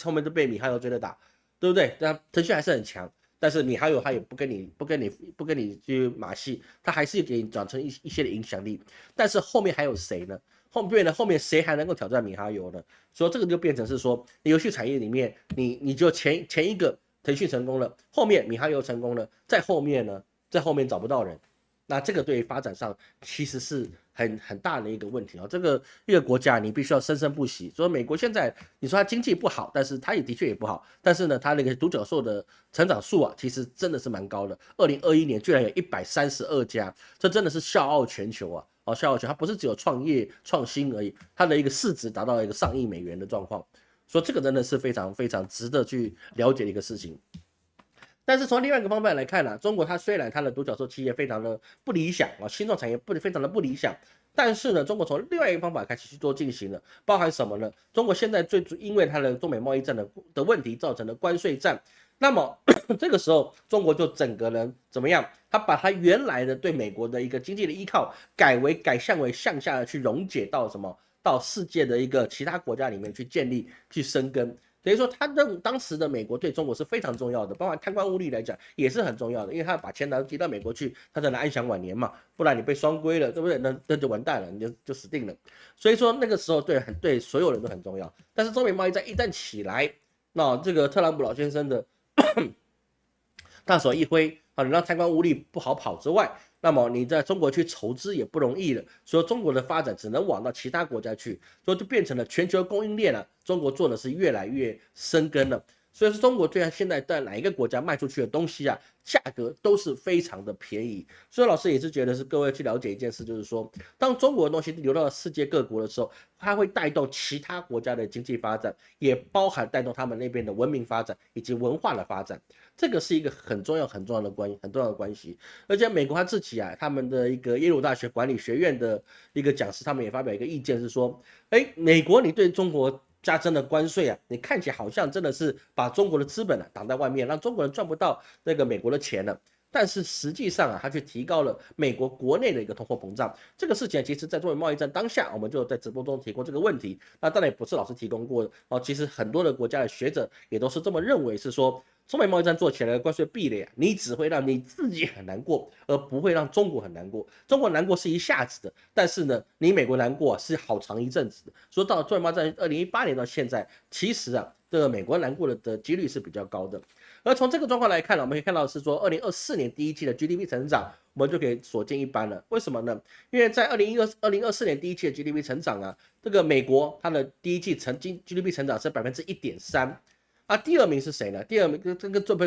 后面就被米哈游追着打，对不对？但腾讯还是很强，但是米哈游他也不跟你去马戏，他还是给你长成一些的影响力。但是后面还有谁呢？后面谁还能够挑战米哈游呢？所以这个就变成是说，游戏产业里面你就前一个腾讯成功了，后面米哈游成功了，在后面呢，在后面找不到人。那这个对于发展上其实是很大的一个问题这个一个国家你必须要生生不息。所以美国现在你说它经济不好，但是它也的确也不好，但是呢，它那个独角兽的成长数其实真的是蛮高的。2021年居然有132家，这真的是笑傲全球笑傲全球，它不是只有创业创新而已，它的一个市值达到了一个上亿美元的状况。所以这个真的是非常非常值得去了解的一个事情。但是从另外一个方面来看中国它虽然它的独角兽企业非常的不理想新创产业非常的不理想，但是呢，中国从另外一个方法开始去做进行了，包含什么呢？中国现在因为它的中美贸易战的问题造成的关税战，那么这个时候中国就整个人怎么样？他把他原来的对美国的一个经济的依靠改向为向下的去溶解到什么？到世界的一个其他国家里面去建立去生根。等于说，当时的美国对中国是非常重要的，包括贪官污吏来讲也是很重要的，因为他把钱提到美国去，他才能安享晚年嘛，不然你被双规了，对不对？那就完蛋了，你就死定了。所以说那个时候对所有人都很重要。但是中美贸易战一旦起来，那这个特朗普老先生的大手一挥你让贪官污吏不好跑之外，那么你在中国去筹资也不容易了，所以中国的发展只能往到其他国家去，所以就变成了全球供应链中国做的是越来越深耕了。所以说中国对现在在哪一个国家卖出去的东西价格都是非常的便宜。所以老师也是觉得是各位去了解一件事，就是说当中国的东西流到世界各国的时候，它会带动其他国家的经济发展，也包含带动他们那边的文明发展以及文化的发展。这个是一个很重要的关系。而且美国他自己他们的一个耶鲁大学管理学院的一个讲师，他们也发表一个意见是说，美国你对中国加征的关税你看起来好像真的是把中国的资本挡在外面，让中国人赚不到那个美国的钱了。但是实际上啊，它却提高了美国国内的一个通货膨胀。这个事情其实在中美贸易战当下，我们就在直播中提供这个问题。那当然也不是老师提供过的哦，其实很多的国家的学者也都是这么认为，是说中美贸易战做起来的关税壁垒啊，你只会让你自己很难过，而不会让中国很难过。中国难过是一下子的，但是呢，你美国难过是好长一阵子的。说到中美贸易战2018年到现在，其实啊，这个美国难过的几率是比较高的。而从这个状况来看呢，我们可以看到是说，2024年第一季的 GDP 成长，我们就可以所见一斑了。为什么呢？因为在2024年第一季的 GDP 成长啊，这个美国它的第一季GDP 成长是1.3%。啊，第二名是谁呢？第二名不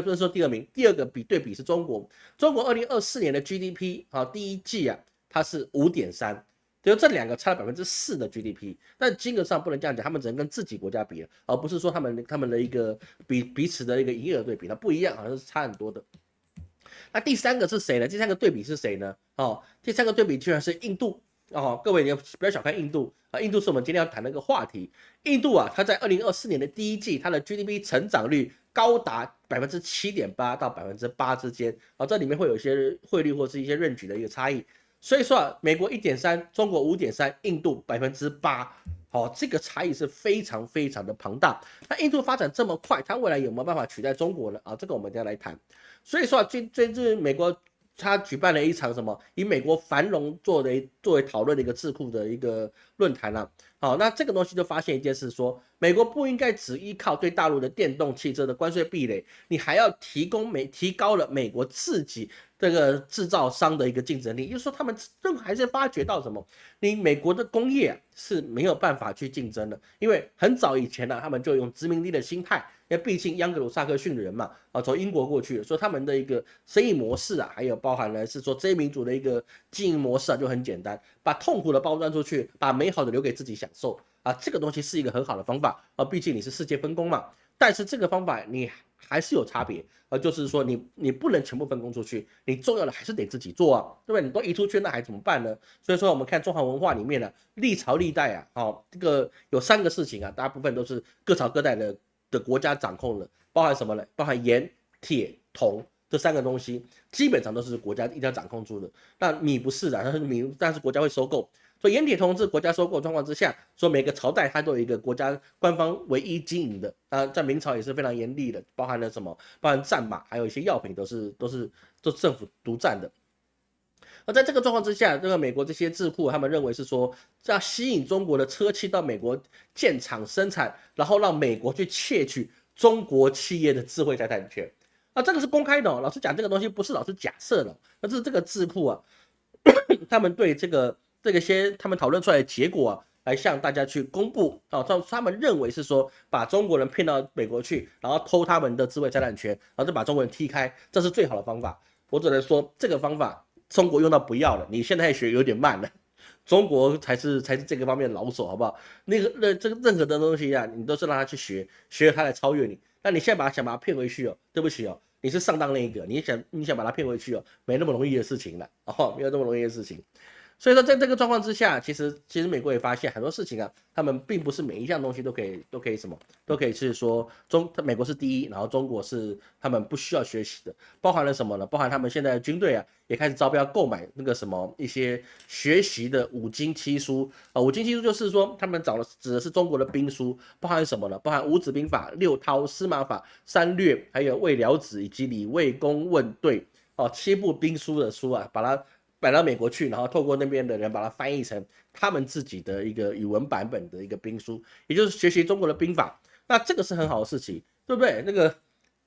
是说第二名，第二个对比是中国。中国2024年的 GDP 啊，第一季啊，它是5.3%，就这两个差了4%的 GDP，但金额上不能这样讲，他们只能跟自己国家比，而不是说他们的一个彼此的一个营业额对比，它不一样，好像是差很多的。那第三个是谁呢？第三个对比是谁呢？哦，第三个对比居然是印度。哦，各位你不要小看印度啊，印度是我们今天要谈的一个话题。印度啊，它在2024年的第一季，它的 GDP 成长率高达7.8%到8%之间啊，这里面会有一些汇率或是一些range的一个差异。所以说啊，美国1.3%，中国5.3%，印度8%，好，这个差异是非常非常的庞大。那印度发展这么快，它未来有没有办法取代中国呢？啊，这个我们等下来谈。所以说啊，这美国他举办了一场什么以美国繁荣作为讨论的一个智库的一个论坛啦。好，那这个东西就发现一件事说，美国不应该只依靠对大陆的电动汽车的关税壁垒，你还要提高了美国自己这个制造商的一个竞争力。也就是说，他们还是发觉到什么，你美国的工业是没有办法去竞争的，因为很早以前呢，他们就用殖民地的心态。因为毕竟央格鲁萨克逊人嘛，啊，从英国过去，所以他们的一个生意模式啊，还有包含了是说这一民族的一个经营模式啊，就很简单，把痛苦的包装出去，把美好的留给自己享受啊，这个东西是一个很好的方法啊，毕竟你是世界分工嘛，但是这个方法你还是有差别啊，就是说你不能全部分工出去，你重要的还是得自己做啊，对不对？你都移出去，那还怎么办呢？所以说我们看中华文化里面呢，历朝历代啊，哦，这个有3个事情啊，大部分都是各朝各代的国家掌控了，包含什么呢？包含盐、铁、铜这3个东西，基本上都是国家一定要掌控住的。那米不是的，但是国家会收购。所以盐铁铜是国家收购状况之下，说每个朝代它都有一个国家官方唯一经营的。在明朝也是非常严厉的，包含了什么？包含战马，还有一些药品都是政府独占的。而在这个状况之下，这个美国这些智库他们认为是说，要吸引中国的车企到美国建厂生产，然后让美国去窃取中国企业的智慧财产权。啊，这个是公开的哦。老师讲这个东西不是老师假设的，那这是这个智库啊，他们对这些他们讨论出来的结果啊，来向大家去公布啊。他们认为是说，把中国人骗到美国去，然后偷他们的智慧财产权，然后再把中国人踢开，这是最好的方法。我只能说这个方法。中国用到不要了，你现在学有点慢了，中国才是这个方面的老手，好不好？这个任何的东西啊，你都是让他去学了他来超越你。那你现在想把他骗回去哦，对不起哦，你是上当那一个，你想把他骗回去哦，没那么容易的事情了哦，没有那么容易的事情。所以说，在这个状况之下，其实美国也发现很多事情啊，他们并不是每一项东西都可以是说美国是第一，然后中国是他们不需要学习的，包含了什么呢？包含他们现在的军队啊，也开始招标购买那个什么一些学习的五经七书啊，五经七书就是说他们指的是中国的兵书，包含什么呢？包含五子兵法、六韬、司马法、三略，还有魏辽子以及李卫公问对哦，7部兵书的书啊，把它摆到美国去，然后透过那边的人把它翻译成他们自己的一个语文版本的一个兵书，也就是学习中国的兵法。那这个是很好的事情，对不对？那个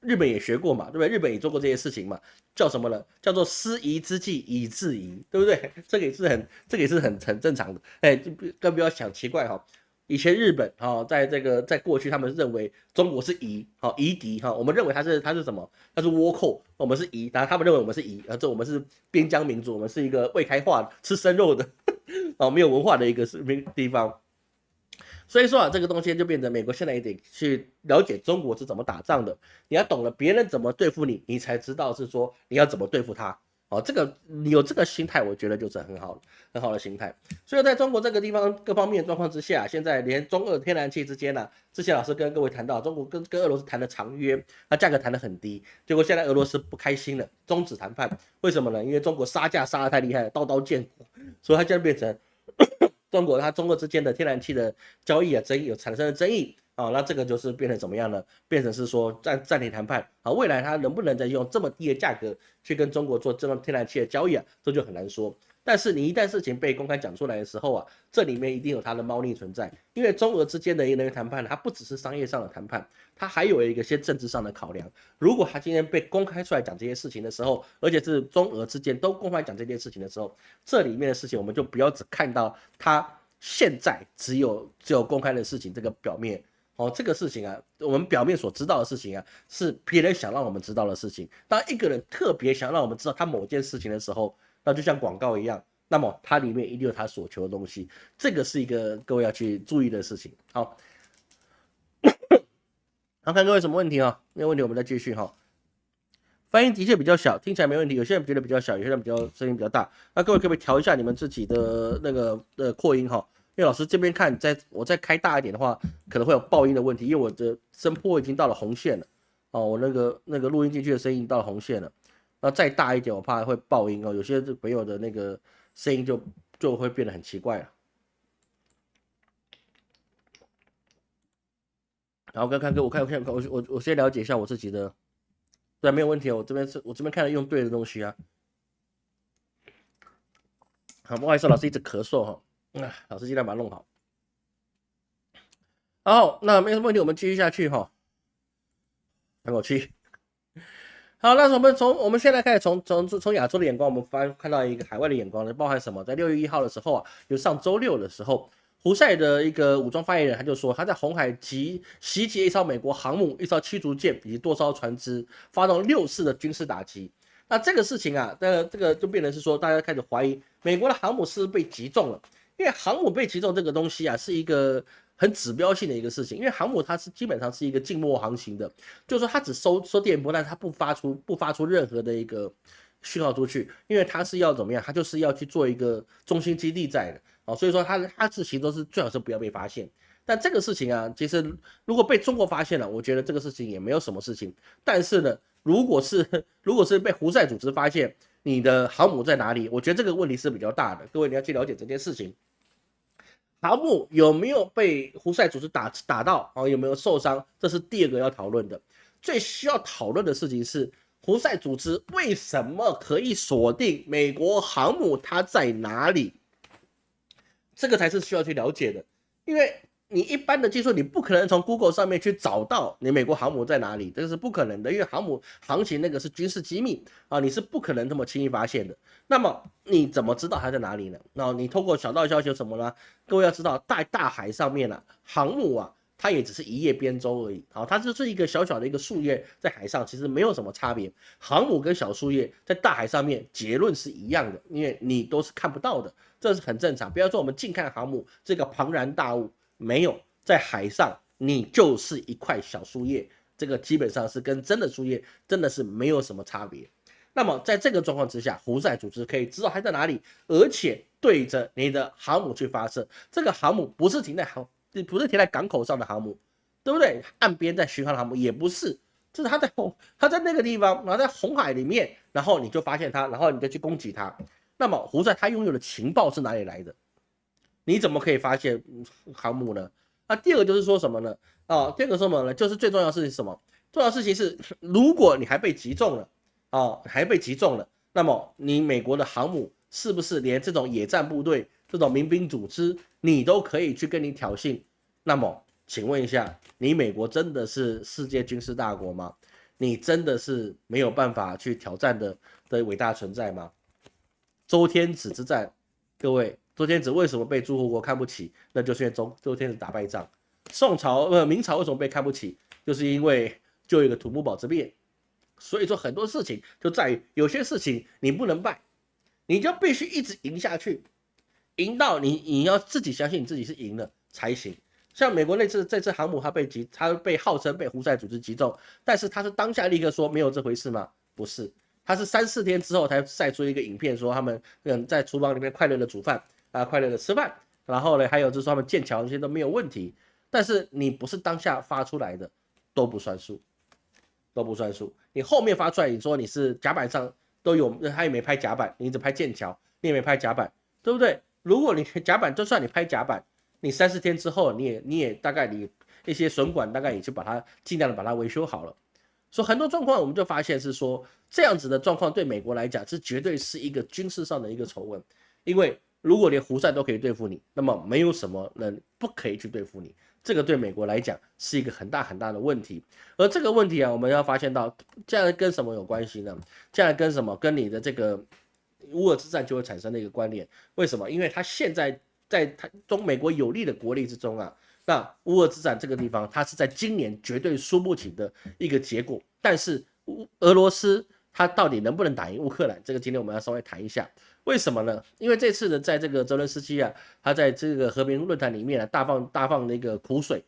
日本也学过嘛，对不对？日本也做过这些事情嘛，叫什么呢？叫做师夷之计以制夷，对不对？这个也是很正常的。哎，更不要想奇怪哈。以前日本在过去他们认为中国是夷，夷狄我们认为他是什么？他是倭寇，我们是夷，然后他们认为我们是夷，这我们是边疆民族，我们是一个未开化吃生肉的没有文化的一个地方。所以说啊，这个东西就变成美国现在也得去了解中国是怎么打仗的，你要懂了别人怎么对付你，你才知道是说你要怎么对付他。哦，这个你有这个心态，我觉得就是很好的心态。所以在中国这个地方各方面的状况之下，现在连中俄天然气之间呢，之前老师跟各位谈到，中国跟俄罗斯谈的长约，那价格谈得很低，结果现在俄罗斯不开心了，终止谈判。为什么呢？因为中国杀价杀得太厉害了，刀刀见骨，所以它现在变成中俄之间的天然气的交易产生了争议。那这个就是变成怎么样呢？变成是说暂停谈判未来它能不能再用这么低的价格去跟中国做这种天然气的交易这就很难说。但是你一旦事情被公开讲出来的时候这里面一定有它的猫腻存在，因为中俄之间的能源谈判它不只是商业上的谈判，它还有一些政治上的考量。如果他今天被公开出来讲这些事情的时候，而且是中俄之间都公开讲这件事情的时候，这里面的事情我们就不要只看到它现在只有公开的事情这个表面。这个事情我们表面所知道的事情是别人想让我们知道的事情。当一个人特别想让我们知道他某件事情的时候，那就像广告一样，那么它里面一定有他所求的东西。这个是一个各位要去注意的事情。好，看各位什么问题没有问题，我们再继续发音的确比较小，听起来没问题。有些人觉得比较小，有些人声音比较大。那各位可不可以调一下你们自己的那个扩音因为老师这边看，我再开大一点的话，可能会有爆音的问题，因为我的声波已经到了红线了我那个录音进去的声音到了红线了。那再大一点，我怕会爆音有些朋友的那个声音就会变得很奇怪了。然后看我先了解一下我自己的，对，没有问题我这边看了用对的东西好，不好意思，老师一直咳嗽老师尽量把它弄好。好，那没什么问题，我们继续下去喘口气。好，那我们现在开始从亚洲的眼光，我们看到一个海外的眼光呢，包含什么？在6月1号的时候就上周六的时候，胡塞的一个武装发言人他就说，他在红海袭击一艘美国航母、一艘驱逐舰以及多艘船只，发动6次的军事打击。那这个事情这个就变成是说，大家开始怀疑美国的航母是不是被击中了，因为航母被击中这个东西是一个很指标性的一个事情，因为航母它是基本上是一个静默航行的，就是说它只收电波，但它不发出任何的一个讯号出去，因为它是要怎么样，它就是要去做一个中心基地在的所以说它事情都是最好是不要被发现。但这个事情其实如果被中国发现了，我觉得这个事情也没有什么事情。但是呢，如果是被胡塞组织发现你的航母在哪里，我觉得这个问题是比较大的。各位你要去了解这件事情，航母有没有被胡塞组织打到有没有受伤，这是第二个要讨论的。最需要讨论的事情是胡塞组织为什么可以锁定美国航母它在哪里，这个才是需要去了解的。因为你一般的技术，你不可能从 Google 上面去找到你美国航母在哪里，这个是不可能的，因为航母航行那个是军事机密你是不可能这么轻易发现的。那么你怎么知道它在哪里呢？你透过小道消息有什么呢？各位要知道，在大海上面航母它也只是一叶扁舟而已它就是一个小小的一个树叶在海上，其实没有什么差别。航母跟小树叶在大海上面结论是一样的，因为你都是看不到的，这是很正常。不要说我们近看航母这个庞然大物，没有，在海上你就是一块小树叶，这个基本上是跟真的树叶真的是没有什么差别。那么在这个状况之下，胡塞组织可以知道它在哪里，而且对着你的航母去发射。这个航母不是停在港口上的航母，对不对？岸边在巡航的航母也不是，就是它在那个地方，然后在红海里面，然后你就发现它，然后你就去攻击它。那么胡塞他拥有的情报是哪里来的？你怎么可以发现航母呢？第二个就是说什么呢？第二个说什么呢？就是最重要的事情是什么？重要的事情是，如果你还被击中了，那么你美国的航母是不是连这种野战部队、这种民兵组织，你都可以去跟你挑衅？那么，请问一下，你美国真的是世界军事大国吗？你真的是没有办法去挑战的伟大存在吗？周天子之战，各位，周天子为什么被诸侯国看不起？那就是因为周天子打败仗。明朝为什么被看不起？就是因为就有一个土木堡之变。所以说很多事情就在于有些事情你不能败，你就必须一直赢下去，赢到你要自己相信你自己是赢了才行。像美国这次航母它被号称被胡塞组织击中，但是他是当下立刻说没有这回事吗？不是，他是3-4天之后才晒出一个影片，说他们在厨房里面快乐的煮饭快乐的吃饭，然后呢，还有就是说他们建桥这些都没有问题。但是你不是当下发出来的都不算数，都不算数。你后面发出来，你说你是甲板上都有，他也没拍甲板，你只拍建桥，你也没拍甲板，对不对？如果你甲板，就算你拍甲板，你3-4天之后，你也大概你一些损管大概也就把它尽量的把它维修好了。所以很多状况我们就发现是说，这样子的状况对美国来讲，这绝对是一个军事上的一个丑闻。因为如果连胡塞都可以对付你，那么没有什么人不可以去对付你。这个对美国来讲是一个很大很大的问题。而这个问题啊，我们要发现到，将来跟什么有关系呢？将来跟什么？跟你的这个乌俄之战就会产生的一个关联。为什么？因为它现在在中美国有利的国力之中啊。那乌俄之战这个地方，它是在今年绝对输不起的一个结果。但是俄罗斯它到底能不能打赢乌克兰？这个今天我们要稍微谈一下。为什么呢？因为这次的在这个泽伦斯基啊，他在这个和平论坛里面大放那个苦水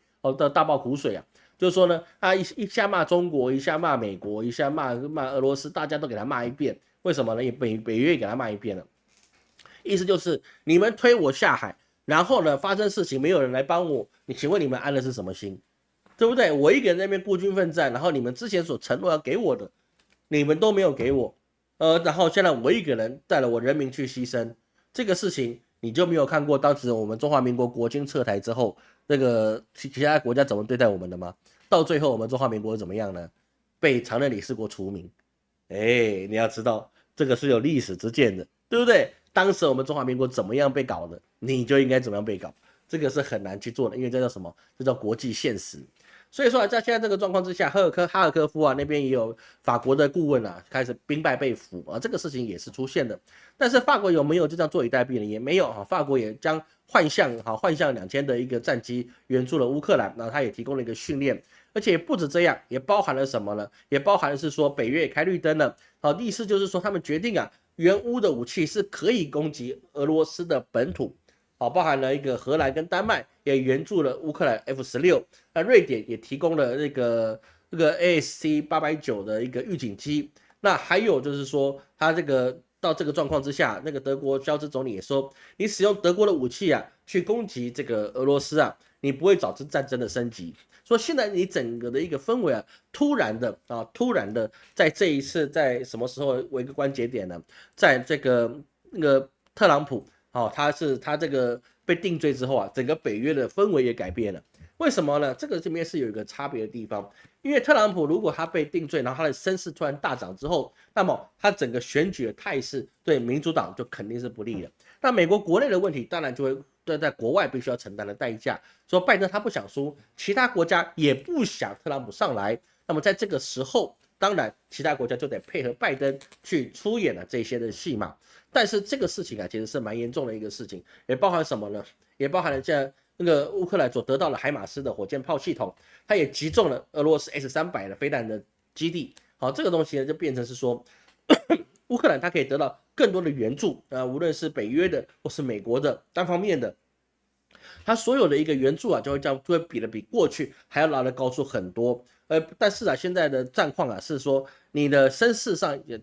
大爆苦水啊，就是说呢，他一下骂中国，一下骂美国，一下骂俄罗斯，大家都给他骂一遍。为什么呢？北约也给他骂一遍了。意思就是你们推我下海。然后呢，发生事情没有人来帮我，你请问你们安的是什么心？对不对？我一个人在那边孤军奋战，然后你们之前所承诺要给我的，你们都没有给我，然后现在我一个人带了我人民去牺牲，这个事情你就没有看过当时我们中华民国国军撤台之后，那个其他国家怎么对待我们的吗？到最后我们中华民国怎么样呢？被常任理事国除名。你要知道这个是有历史之鉴的，对不对？当时我们中华民国怎么样被搞的，你就应该怎么样被搞，这个是很难去做的，因为这叫什么？这叫国际现实。所以说在现在这个状况之下，哈尔科夫啊那边也有法国的顾问啊，开始兵败被俘啊，这个事情也是出现的。但是法国有没有就这样坐以待毙呢？也没有啊，法国也将幻象2000的一个战机援助了乌克兰，那他也提供了一个训练。而且不止这样，也包含了什么呢？也包含的是说北约也开绿灯了，意思就是说他们决定啊，援乌的武器是可以攻击俄罗斯的本土，包含了一个荷兰跟丹麦也援助了乌克兰 F-16，那瑞典也提供了那个ASC-890的一个预警机。那还有就是说，他这个到这个状况之下，那个德国肖兹总理也说，你使用德国的武器啊去攻击这个俄罗斯啊，你不会导致战争的升级。说现在你整个的一个氛围啊，突然的在这一次在什么时候为一个关节点呢？在这个那个特朗普他这个被定罪之后啊，整个北约的氛围也改变了。为什么呢？这个这边是有一个差别的地方，因为特朗普如果他被定罪，然后他的声势突然大涨之后，那么他整个选举的态势对民主党就肯定是不利的。那美国国内的问题当然就会在国外必须要承担的代价。说拜登他不想输，其他国家也不想特朗普上来，那么在这个时候，当然其他国家就得配合拜登去出演了这些的戏码。但是这个事情啊，其实是蛮严重的一个事情，也包含什么呢？也包含了现在那个乌克兰所得到的海马斯的火箭炮系统，它也击中了俄罗斯 S-300的飞弹的基地。这个东西呢就变成是说，乌克兰它可以得到更多的援助无论是北约的或是美国的单方面的。它所有的一个援助啊，就会比过去还要来的高出很多。但是啊，现在的战况啊是说，你的声势上也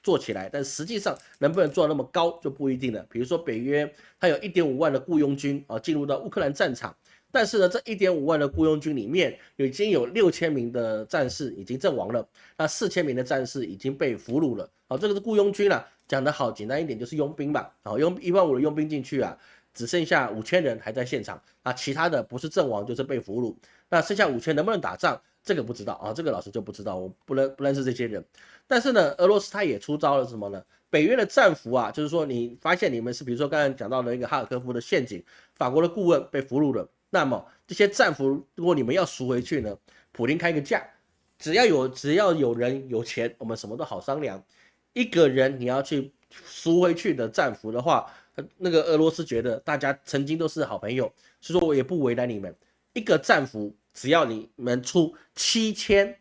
做起来，但实际上能不能做到那么高就不一定了。比如说北约，它有1.5万的雇佣军进入到乌克兰战场，但是呢，这1.5万的雇佣军里面，已经有6000名的战士已经阵亡了，那4000名的战士已经被俘虏了。这个是雇佣军啊，讲得好简单一点就是佣兵吧。用15000的佣兵进去啊。只剩下5000人还在现场，其他的不是阵亡就是被俘虏。那剩下5000能不能打仗，这个不知道这个老师就不知道，我不认识这些人。但是呢，俄罗斯他也出招了什么呢？北约的战俘啊，就是说你发现你们是比如说刚才讲到的一个哈尔科夫的陷阱，法国的顾问被俘虏了，那么这些战俘如果你们要赎回去呢，普丁开个价，只要有人有钱，我们什么都好商量。一个人你要去赎回去的战俘的话，那个俄罗斯觉得大家曾经都是好朋友，所以说我也不为难你们。一个战俘只要你们出7000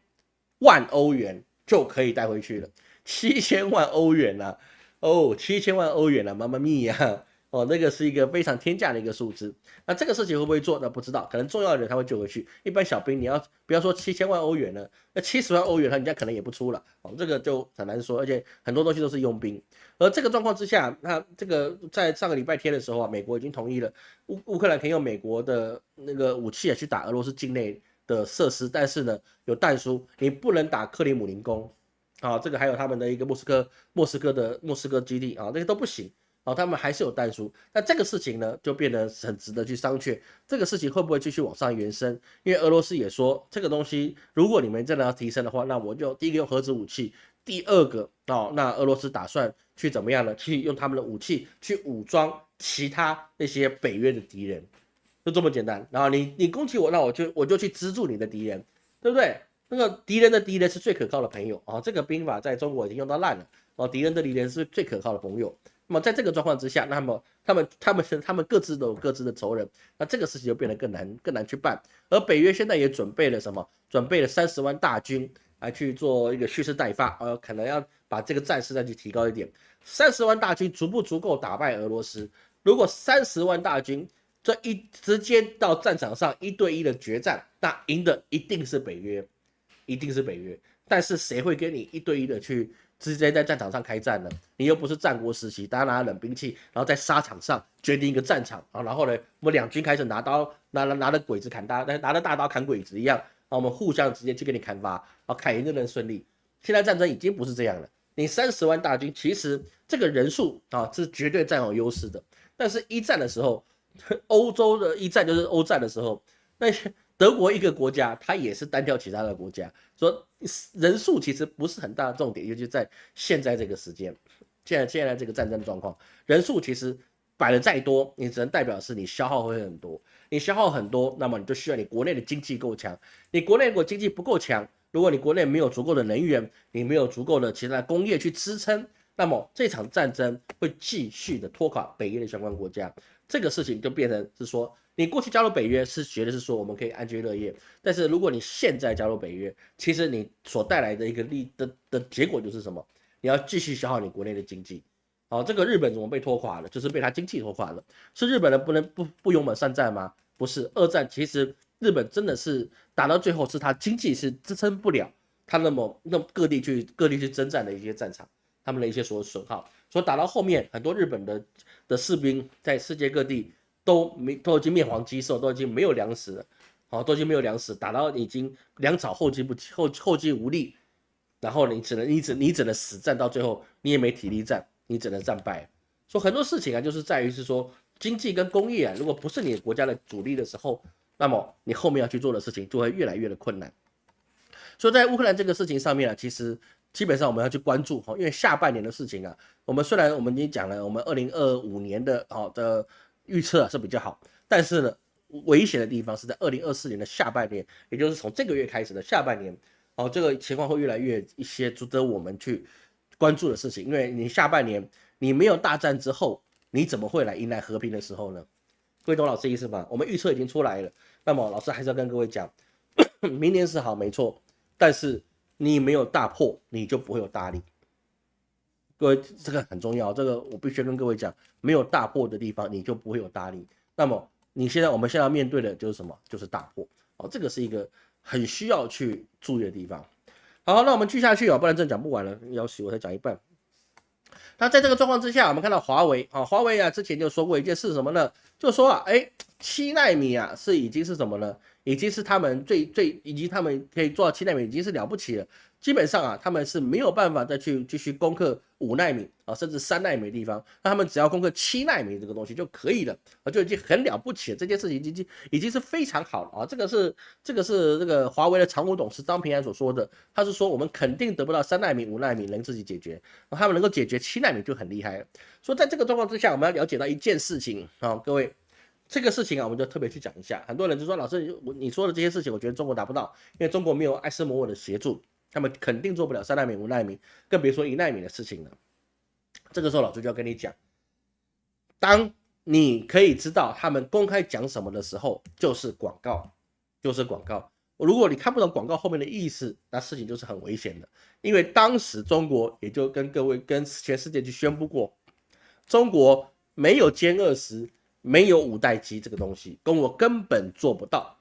万欧元就可以带回去了，7000万欧元啊，7000万欧元啊，妈妈咪呀！哦，那个是一个非常天价的一个数字。那这个事情会不会做？那不知道，可能重要的人他会救回去。一般小兵你要不要说7000万欧元呢？那70万欧元人家可能也不出了，哦，这个就很难说。而且很多东西都是佣兵。而这个状况之下，那这个在上个礼拜天的时候啊，美国已经同意了乌克兰可以用美国的那个武器去打俄罗斯境内的设施，但是呢有弹书，你不能打克里姆林宫。啊，这个还有他们的一个莫斯科基地啊，那些都不行。哦，他们还是有弹书，那这个事情呢，就变得很值得去商榷。这个事情会不会继续往上延伸？因为俄罗斯也说，这个东西如果你们真的要提升的话，那我就第一个用核子武器，第二个哦，那俄罗斯打算去怎么样呢？去用他们的武器去武装其他那些北约的敌人，就这么简单。然后你攻击我，那我就去资助你的敌人，对不对？那个敌人的敌人是最可靠的朋友啊，这个兵法在中国已经用到烂了哦，敌人的敌人是最可靠的朋友。那么在这个状况之下，那么他们各自都有各自的仇人，那这个事情就变得更难去办。而北约现在也准备了什么？准备了30万大军来去做一个蓄势待发，可能要把这个战事再去提高一点。30万大军足不足够打败俄罗斯？如果30万大军直接到战场上1对1的决战，那赢的一定是北约，一定是北约。但是谁会跟你1对1的去直接在战场上开战呢？你又不是战国时期，大家拿冷兵器，然后在沙场上决定一个战场啊，然后呢，我们两军开始拿刀，拿着鬼子砍拿着大刀砍鬼子一样，啊，我们互相直接去给你砍伐，啊，砍赢的人顺利。现在战争已经不是这样了，你30万大军，其实这个人数啊是绝对占有优势的，但是一战的时候，欧洲的一战就是欧战的时候，那德国一个国家，它也是单挑其他的国家，说人数其实不是很大的重点，尤其在现在这个时间，现在这个战争状况，人数其实摆的再多，你只能代表是你消耗会很多，你消耗很多，那么你就需要你国内的经济够强，你国内如果经济不够强，如果你国内没有足够的能源，你没有足够的其他工业去支撑，那么这场战争会继续的拖垮北约的相关国家，这个事情就变成是说。你过去加入北约是觉得是说我们可以安居乐业，但是如果你现在加入北约，其实你所带来的一个的结果就是什么？你要继续消耗你国内的经济。好，这个日本怎么被拖垮了？就是被他经济拖垮了。是日本人不勇猛善战吗？不是，二战其实日本真的是打到最后是他经济是支撑不了他那么各地去征战的一些战场，他们的一些所损耗，所以打到后面很多日本的士兵在世界各地。都已经灭亡鸡兽，都已经没有粮食了，好，都已经没有粮食，打到已经粮草后继无力，然后你只能死战到最后，你也没体力战，你只能战败。所以很多事情啊，就是在于是说经济跟工业啊，如果不是你国家的主力的时候，那么你后面要去做的事情就会越来越的困难。所以在乌克兰这个事情上面啊，其实基本上我们要去关注，因为下半年的事情啊，虽然我们已经讲了，我们2025年的预测是比较好，但是呢，危险的地方是在2024年的下半年，也就是从这个月开始的下半年，这个情况会越来越一些值得我们去关注的事情，因为你下半年你没有大战之后，你怎么会迎来和平的时候呢？各位懂老师意思吗？我们预测已经出来了，那么老师还是要跟各位讲，明年是好没错，但是你没有大破，你就不会有大利。各位，这个很重要，这个我必须跟各位讲，没有大破的地方，你就不会有大利。那么我们现在要面对的就是什么？就是大破。这个是一个很需要去注意的地方。好，那我们继续下去不然真讲不完了，要死我才讲一半。那在这个状况之下，我们看到华为华为之前就说过一件事什么呢？就说7奈米已经是什么呢？已经是他们以及他们可以做到7奈米已经是了不起了。基本上他们是没有办法再去继续攻克5奈米甚至3奈米的地方，那他们只要攻克7奈米这个东西就可以了就已经很了不起了。这件事情已经是非常好了这个是这个华为的常务董事张平安所说的，他是说我们肯定得不到3奈米、5奈米能自己解决，他们能够解决7奈米就很厉害了。所以在这个状况之下，我们要了解到一件事情各位。这个事情我们就特别去讲一下。很多人就说，老师，你说的这些事情，我觉得中国达不到，因为中国没有艾斯摩尔的协助，他们肯定做不了3奈米、5奈米，更别说1奈米的事情了。这个时候，老师就要跟你讲，当你可以知道他们公开讲什么的时候，就是广告，就是广告。如果你看不懂广告后面的意思，那事情就是很危险的。因为当时中国也就跟全世界去宣布过，中国没有歼20，没有5代机这个东西，中国根本做不到。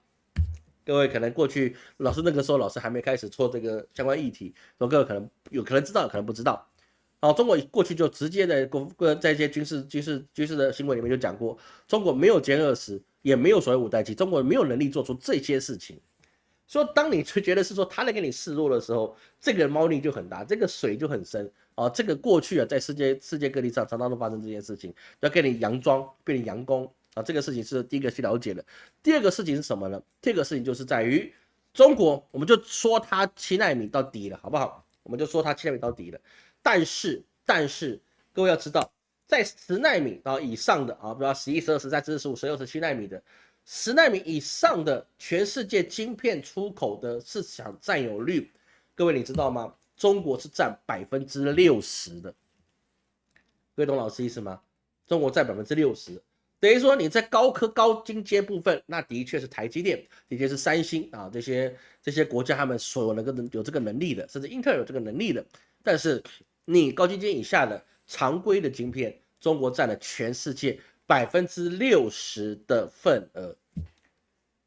各位可能过去老师那个时候老师还没开始做这个相关议题，各位可能知道，可能不知道。中国过去就直接在一些军事的新闻里面就讲过，中国没有歼20，也没有所谓5代机，中国没有能力做出这些事情。所以当你觉得是说他来给你示弱的时候，这个猫腻就很大，这个水就很深这个过去在世界各地上常常都发生这件事情，要给你佯装，被你佯攻这个事情是第一个去了解的。第二个事情是什么呢？第二个事情就是在于中国，我们就说它7奈米到底了，好不好？我们就说它7奈米到底了。但是各位要知道，在10奈米以上的比如说11、12、13、14、15、16、17奈米的10奈米以上的全世界晶片出口的市场占有率，各位你知道吗？中国是占60%的。各位懂老师意思吗？中国占60%，等于说你在高精尖部分，那的确是台积电，的确是三星这些国家他们所有这个能力的，甚至英特尔有这个能力的。但是你高精尖以下的常规的晶片，中国占了全世界60%的份额。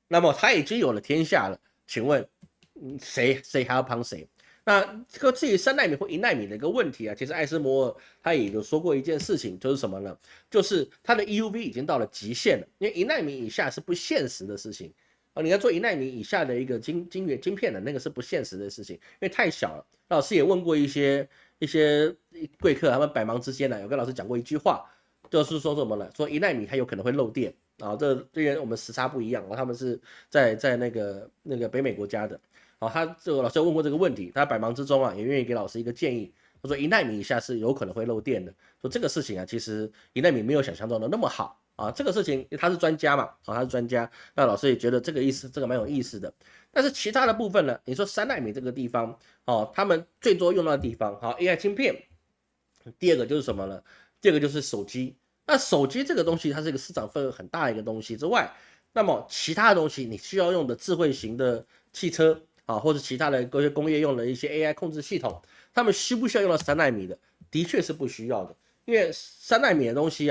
那么他已经有了天下了，请问谁还要帮谁？那这个至于3奈米或1奈米的一个问题其实艾斯摩尔他也有说过一件事情，就是什么呢？就是他的 EUV 已经到了极限了，因为1奈米以下是不现实的事情你要做1奈米以下的一个晶片的那个是不现实的事情，因为太小了。老师也问过一些贵客，他们百忙之间有跟老师讲过一句话，就是说什么呢？说1奈米它有可能会漏电这跟我们时差不一样他们是在那个北美国家的他这个老师问过这个问题，他百忙之中也愿意给老师一个建议，他说1奈米以下是有可能会漏电的，说这个事情其实1奈米没有想象中的那么好这个事情他是专家嘛他是专家，那老师也觉得这个蛮有意思的。但是其他的部分呢？你说3奈米这个地方他们最多用到的地方AI 芯片，第二个就是什么呢？第二个就是手机。那手机这个东西，它是一个市场份额很大的一个东西之外，那么其他的东西你需要用的智慧型的汽车或者其他的各些工业用的一些 AI 控制系统，他们需不需要用到3奈米的？的确是不需要的，因为3奈米的东西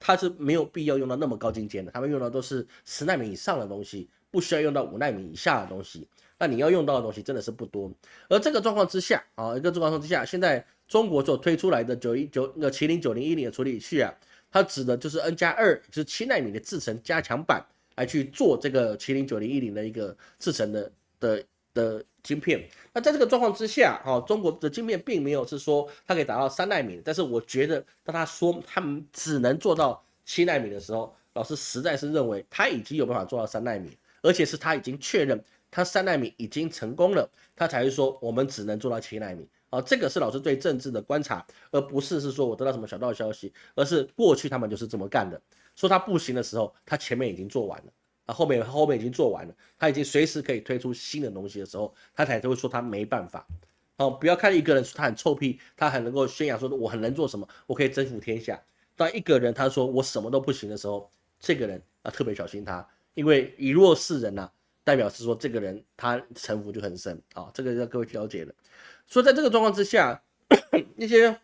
它是没有必要用到那么高精尖的，他们用的都是10奈米以上的东西，不需要用到5奈米以下的东西。那你要用到的东西真的是不多。而这个状况之下现在中国所推出来的麒麟9010的处理器它指的就是 N+2， 就是7奈米的制程加强版来去做这个麒麟9010的一个制程的晶片。那在这个状况之下中国的晶片并没有是说它可以达到3奈米，但是我觉得当他说他们只能做到7奈米的时候，老师实在是认为他已经有办法做到3奈米，而且是他已经确认他3奈米已经成功了，他才会说我们只能做到7奈米这个是老师对政治的观察，而不是说我得到什么小道消息，而是过去他们就是这么干的。说他不行的时候，他前面已经做完了后面已经做完了，他已经随时可以推出新的东西的时候，他才会说他没办法不要看一个人说他很臭屁，他很能够宣扬说我很能做什么，我可以征服天下。当一个人他说我什么都不行的时候，这个人特别小心他，因为以弱势人代表是说这个人他城府就很深这个要各位去了解的。所以在这个状况之下，一些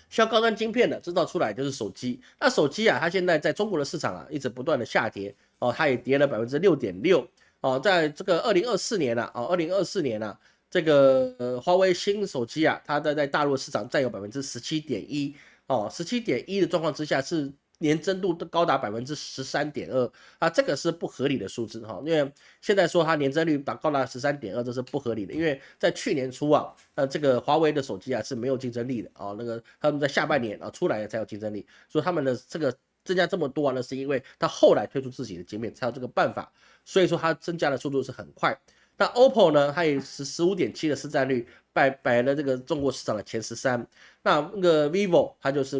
需要高端晶片的制造出来就是手机。那手机它现在在中国的市场一直不断的下跌它也跌了6.6%在这个2024年这个华为新手机它在大陆市场占有17.1%。17.1% 的状况之下是年增度高达13.2%这个是不合理的数字因为现在说它年增率高达13.2%，这是不合理的，因为在去年初这个华为的手机是没有竞争力的那个他们在下半年出来才有竞争力，所以他们的这个增加这么多那是因为他后来推出自己的晶片才有这个办法，所以说它增加的速度是很快。那 OPPO 呢，它也是 15.7% 的市占率，摆了这个中国市场的前13。那个 vivo 它就是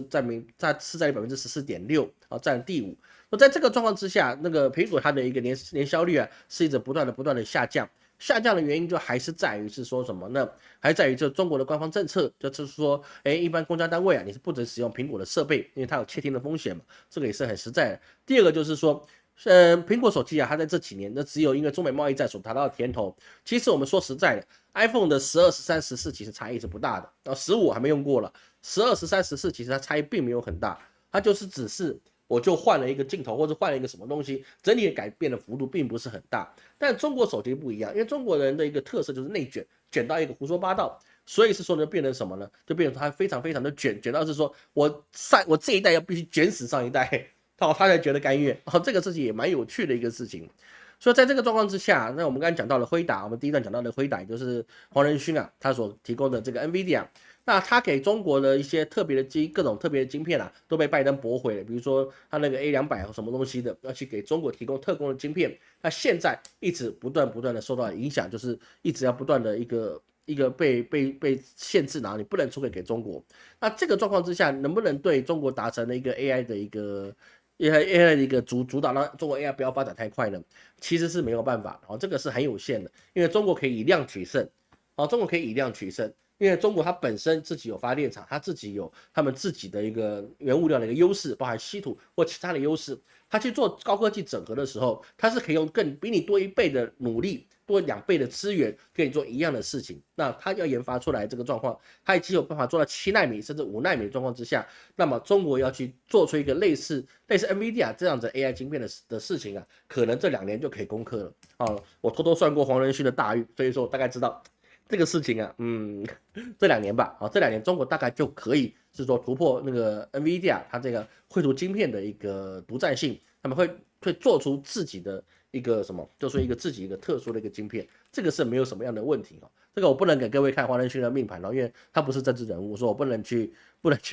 它市占率 14.6%占第5。那在这个状况之下，那个苹果它的一个年销率是一直不断的下降。下降的原因就还是在于是说什么呢？还在于这中国的官方政策，就是说，一般公家单位你是不准使用苹果的设备，因为它有窃听的风险嘛，这个也是很实在的。第二个就是说，苹果手机它在这几年只有因为中美贸易战所达到的甜头。其实我们说实在的 ，iPhone 的12、13、14其实差异是不大的，15还没用过了，12、13、14其实它差异并没有很大。它就是只是我就换了一个镜头或者换了一个什么东西，整体改变的幅度并不是很大。但中国手机不一样，因为中国人的一个特色就是内卷，卷到一个胡说八道。所以是说呢，变成什么呢？就变成它非常非常的卷，卷到是说我这一代要必须卷死上一代，他才觉得甘愿。这个事情也蛮有趣的一个事情。所以在这个状况之下，那我们刚才讲到了辉达，我们第一段讲到的辉达，也就是黄仁勋啊，他所提供的这个 NVIDIA，那他给中国的一些特别的各种特别的晶片啊，都被拜登驳回了。比如说他那个 A200什么东西的，要去给中国提供特供的晶片，那现在一直不断的受到影响，就是一直要不断的一个被限制，然后你不能出给中国。那这个状况之下，能不能对中国达成了一个 AI 的一个主导，让中国 AI 不要发展太快呢？其实是没有办法，这个是很有限的，因为中国可以以量取胜，中国可以以量取胜。因为中国它本身自己有发电厂，它自己有他们自己的一个原物料的一个优势，包含稀土或其他的优势，它去做高科技整合的时候，它是可以用比你多1倍的努力，多2倍的资源，可以做一样的事情。那它要研发出来这个状况，它已经有办法做到7奈米甚至5奈米的状况之下，那么中国要去做出一个类似 NVIDIA 这样子 AI 晶片的事情啊，可能这2年就可以攻克了。我偷偷算过黄仁勋的大运，所以说我大概知道。这个事情啊，这2年吧，这2年中国大概就可以是说突破那个 NVIDIA 它这个绘图晶片的一个独占性，他们会做出自己的一个什么，就是一个自己一个特殊的一个晶片，这个是没有什么样的问题这个我不能给各位看黄仁勋的命盘因为他不是政治人物，所以我不能去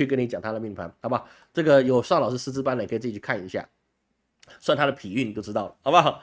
跟你讲他的命盘，好不好？这个有上老师师资班的，你可以自己去看一下，算他的脾运就知道了，好不好？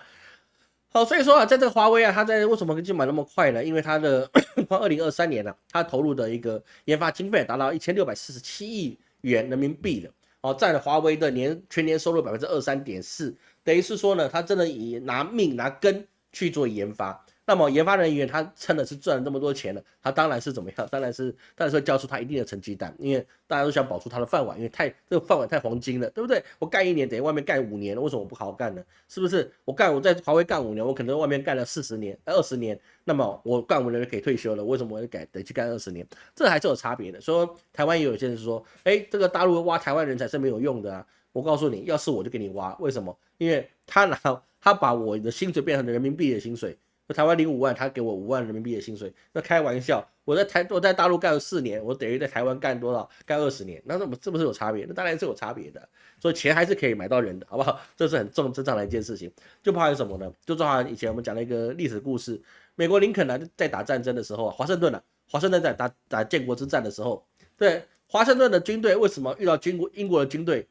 好，所以说啊，在这个华为啊，它在为什么进展那么快呢？因为它的光2023年呢，它投入的一个研发经费达到1647亿元人民币了，占了华为的全年收入23.4%，等于是说呢，它真的以拿命拿根去做研发。那么研发人员他真的是赚了这么多钱了，他当然是怎么样？当然是会交出他一定的成绩单，因为大家都想保住他的饭碗，因为这个饭碗太黄金了，对不对？我干1年等于外面干5年了，为什么我不好好干呢？是不是？我在华为干5年，我可能外面干了40年、20年，那么我干5年就可以退休了，为什么我得去干20年？这还是有差别的。说台湾也有些人说，这个大陆挖台湾人才是没有用的啊。我告诉你，要是我就给你挖，为什么？因为他把我的薪水变成人民币的薪水。台湾领5万，他给我5万人民币的薪水，那开玩笑，我在大陆干了4年，我等于在台湾干多少？干20年，那是不是有差别？那当然是有差别的，所以钱还是可以买到人的，好不好？这是很正常的一件事情。就包含什么呢？就包含以前我们讲了一个历史故事，美国林肯在打战争的时候，华盛顿在打建国之战的时候，对，华盛顿的军队为什么遇到英国的军队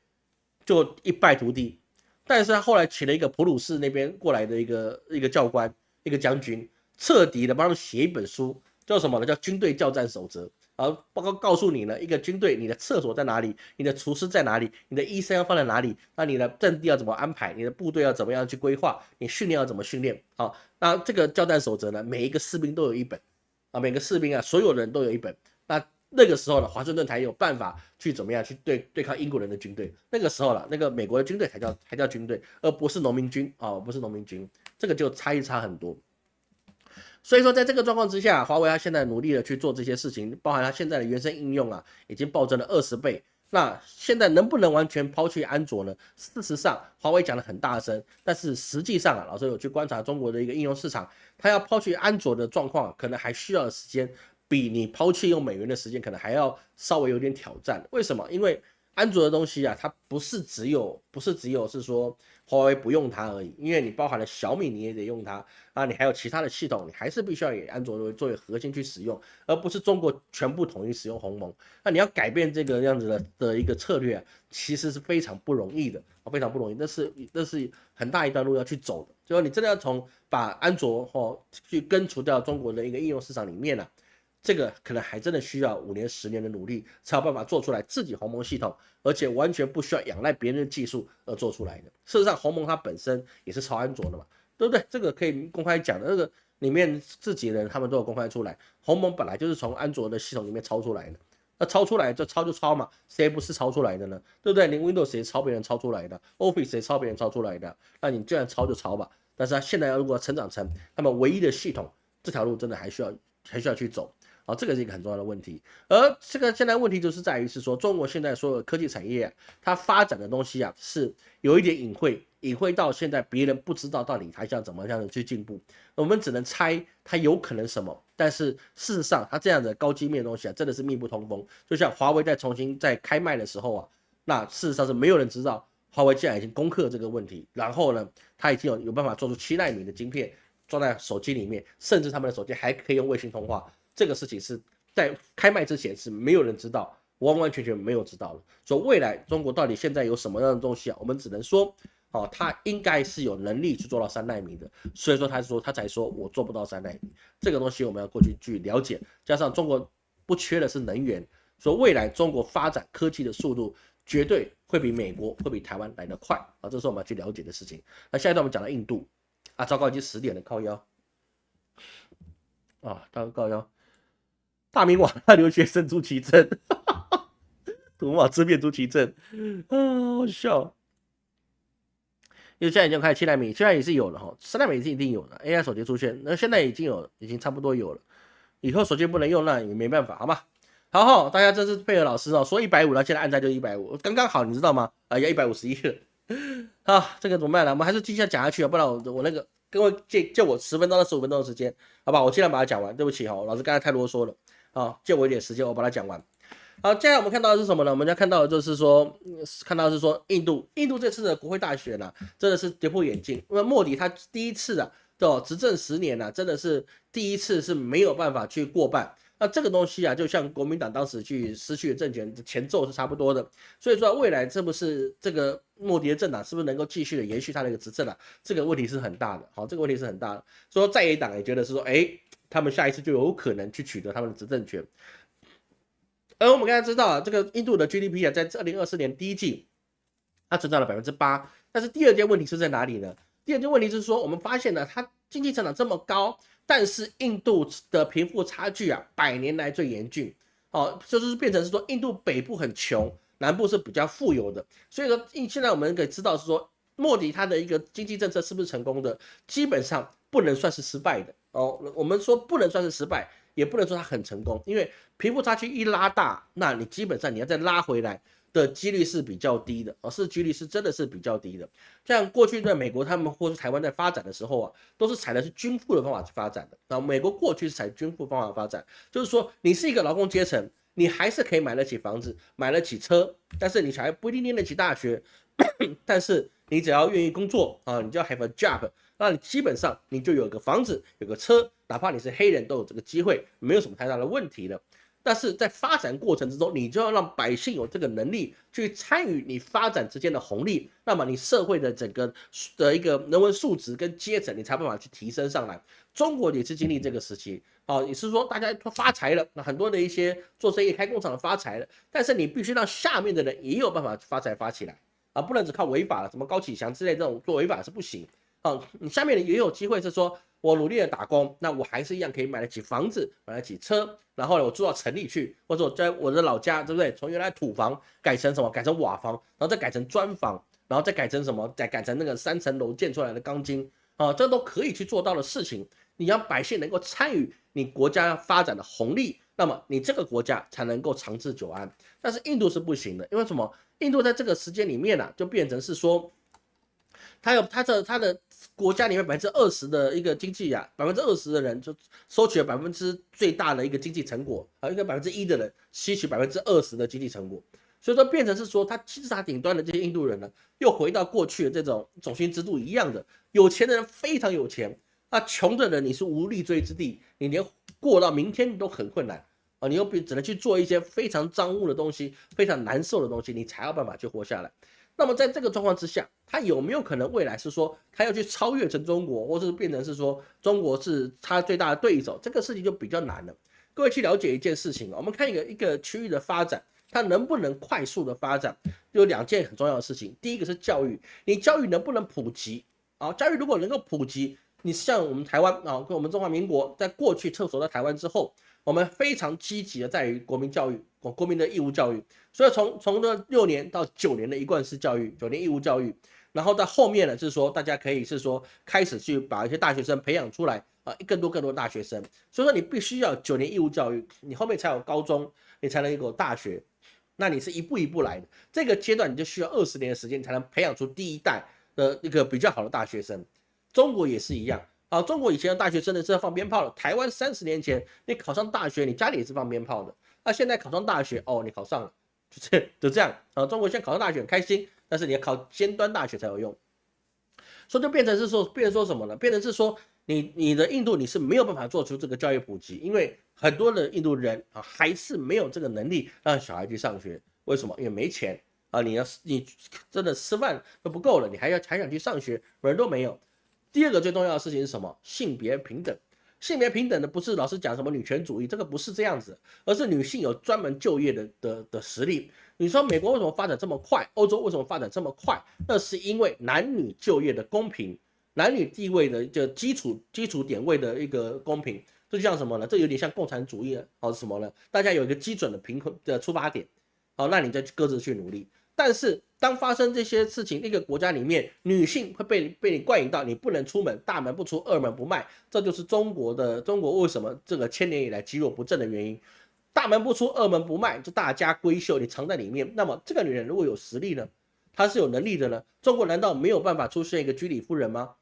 就一败涂地？但是他后来请了一个普鲁士那边过来的一个教官。一个将军彻底的帮他们写一本书，叫什么呢？叫军队教战守则。然后包括告诉你呢，一个军队你的厕所在哪里，你的厨师在哪里，你的医生要放在哪里，那你的阵地要怎么安排，你的部队要怎么样去规划，你训练要怎么训练。好，那这个教战守则呢，每一个士兵都有一本每个士兵啊，所有人都有一本。那个时候呢，华盛顿才有办法去怎么样去对抗英国人的军队。那个时候了，那个美国的军队才叫军队，而不是农民军不是农民军。这个就差很多。所以说在这个状况之下，华为它现在努力的去做这些事情，包含它现在的原生应用啊，已经暴增了20倍。那现在能不能完全抛弃安卓呢？事实上，华为讲的很大声，但是实际上老师有去观察中国的一个应用市场，它要抛弃安卓的状况，可能还需要的时间，比你抛弃用美元的时间可能还要稍微有点挑战。为什么？因为安卓的东西啊，它不是只有是说华为不用它而已，因为你包含了小米你也得用它啊，你还有其他的系统，你还是必须要以安卓作为核心去使用，而不是中国全部统一使用鸿蒙。那你要改变这个样子的一个策略啊，其实是非常不容易的，非常不容易，那是很大一段路要去走的。就是你真的要从把安卓去根除掉中国的一个应用市场里面啊。这个可能还真的需要5年10年的努力，才有办法做出来自己鸿蒙系统，而且完全不需要仰赖别人的技术而做出来的。事实上，鸿蒙它本身也是抄安卓的嘛，对不对？这个可以公开讲的，这个里面自己人他们都有公开出来，鸿蒙本来就是从安卓的系统里面抄出来的。那抄出来就抄嘛，谁不是抄出来的呢？对不对？你 Windows 谁抄别人抄出来的 ，Office 谁抄别人抄出来的？那你既然抄就抄吧。但是它现在如果成长成他们唯一的系统，这条路真的还需要去走。这个是一个很重要的问题。而这个现在问题就是在于是说，中国现在所有的科技产业它发展的东西是有一点隐晦，隐晦到现在别人不知道到底它想怎么样的去进步，我们只能猜它有可能什么，但是事实上它这样的高精密的东西真的是密不通风。就像华为在重新在开卖的时候那事实上是没有人知道华为竟然已经攻克这个问题，然后呢，它已经有办法做出7奈米的晶片装在手机里面，甚至他们的手机还可以用卫星通话。这个事情是在开卖之前是没有人知道，完完全全没有知道的。所以未来中国到底现在有什么样的东西我们只能说，他应该是有能力去做到3奈米的。所以说他才说我做不到3奈米。这个东西我们要过去了解，加上中国不缺的是能源，所以未来中国发展科技的速度绝对会比美国会比台湾来得快这是我们要去了解的事情。那下一段我们讲到印度糟糕，已经10点了，靠腰靠腰。大明网大留学生朱其正，土马之变朱其正，好笑。因为现在已经开始7奈米，现在也是有了3奈米是一定有的 ，AI 手机出现，那现在已经有了，已经差不多有了。以后手机不能用，那也没办法，好吗？好大家这是配合老师说150，然后现在按在就150，刚刚好，你知道吗？要151了。好，这个怎么办呢？我们还是继续讲下去不然我那个各位借我10分钟到15分钟的时间，好吧？我尽量把它讲完，对不起老师刚才太啰嗦了。借我一点时间，我把它讲完。好，接下来我们看到的是什么呢？我们要看到的就是说，印度这次的国会大选真的是跌破眼镜。因为莫迪他第一次执政10年真的是第一次是没有办法去过半。那这个东西就像国民党当时去失去政权前奏是差不多的。所以说未来是不是这个莫迪的政党是不是能够继续的延续他的一个执政这个问题是很大的。这个问题是很大的。所以说在野党也觉得是说，他们下一次就有可能去取得他们的执政权。而我们刚才知道这个印度的 GDP 在2024年第一季它增长了8%，但是第二件问题是在哪里呢？第二件问题是说，我们发现它经济成长这么高，但是印度的贫富差距100年来最严峻。就是变成是说印度北部很穷，南部是比较富有的。所以说现在我们可以知道是说，莫迪他的一个经济政策是不是成功的，基本上不能算是失败的。我们说不能算是失败，也不能说它很成功，因为贫富差距一拉大，那你基本上你要再拉回来的几率是比较低的，几率是真的是比较低的。像过去在美国他们或是台湾在发展的时候都是采的是均富的方法去发展的。那美国过去是采均富方法发展，就是说你是一个劳工阶层，你还是可以买得起房子，买得起车，但是你还不一定念得起大学，但是你只要愿意工作你就要 have a job。那你基本上你就有个房子，有个车，哪怕你是黑人都有这个机会，没有什么太大的问题的。但是在发展过程之中，你就要让百姓有这个能力去参与你发展之间的红利，那么你社会的整个的一个人文素质跟阶层，你才有办法去提升上来。中国也是经历这个时期，也是说大家都发财了，那很多的一些做生意开工厂的发财了，但是你必须让下面的人也有办法发财发起来不能只靠违法了，什么高启强之类这种做违法是不行。你下面也有机会是说，我努力的打工，那我还是一样可以买得起房子，买得起车，然后我住到城里去，或者我在我的老家，对不对？从原来土房改成什么？改成瓦房，然后再改成砖房，然后再改成什么？再改成那个3层楼建出来的钢筋这都可以去做到的事情。你让百姓能够参与你国家发展的红利，那么你这个国家才能够长治久安。但是印度是不行的，因为什么？印度在这个时间里面就变成是说，他的国家里面20%的一个经济20%的人就收取了最大的一个经济成果一个1%的人吸取20%的经济成果。所以说变成是说，他金字塔顶端的这些印度人呢，又回到过去的这种种姓制度一样的，有钱的人非常有钱，穷的人你是无立锥之地，你连过到明天都很困难你又只能去做一些非常脏污的东西，非常难受的东西，你才有办法去活下来。那么在这个状况之下，他有没有可能未来是说他要去超越成中国，或是变成是说中国是他最大的对手？这个事情就比较难了。各位去了解一件事情我们看一个区域的发展，它能不能快速的发展，有2件很重要的事情。第一个是教育，你教育能不能普及教育如果能够普及，你像我们台湾跟我们中华民国在过去撤守在台湾之后，我们非常积极的在于国民教育，国民的义务教育。所以从这6年到9年的一贯式教育，9年义务教育，然后到后面呢，就是说大家可以是说开始去把一些大学生培养出来更多大学生。所以说你必须要9年义务教育，你后面才有高中，你才能有大学。那你是一步一步来的，这个阶段你就需要20年的时间才能培养出第一代的一个比较好的大学生。中国也是一样啊，中国以前的大学生的是要放鞭炮的，台湾30年前你考上大学，你家里也是放鞭炮的。那现在考上大学，你考上了，就这样啊。中国现在考上大学很开心，但是你要考尖端大学才有用，所以就变成说什么呢？变成是说你的印度你是没有办法做出这个教育普及，因为很多的印度人啊还是没有这个能力让小孩去上学。为什么？因为没钱啊，你真的吃饭都不够了，你还想去上学，人都没有。第二个最重要的事情是什么？性别平等。性别平等的不是老师讲什么女权主义，这个不是这样子，而是女性有专门就业的实力。你说美国为什么发展这么快？欧洲为什么发展这么快？那是因为男女就业的公平，男女地位的就基础点位的一个公平。这就像什么呢？这有点像共产主义什么呢？大家有一个基准的平衡的出发点，那你再各自去努力。但是当发生这些事情，那个国家里面女性会被你灌引到你不能出门，大门不出二门不迈，这就是中国为什么这个1000年以来积弱不振的原因。大门不出二门不迈，就大家闺秀，你藏在里面。那么这个女人如果有实力呢，她是有能力的呢？中国难道没有办法出现一个居里夫人吗？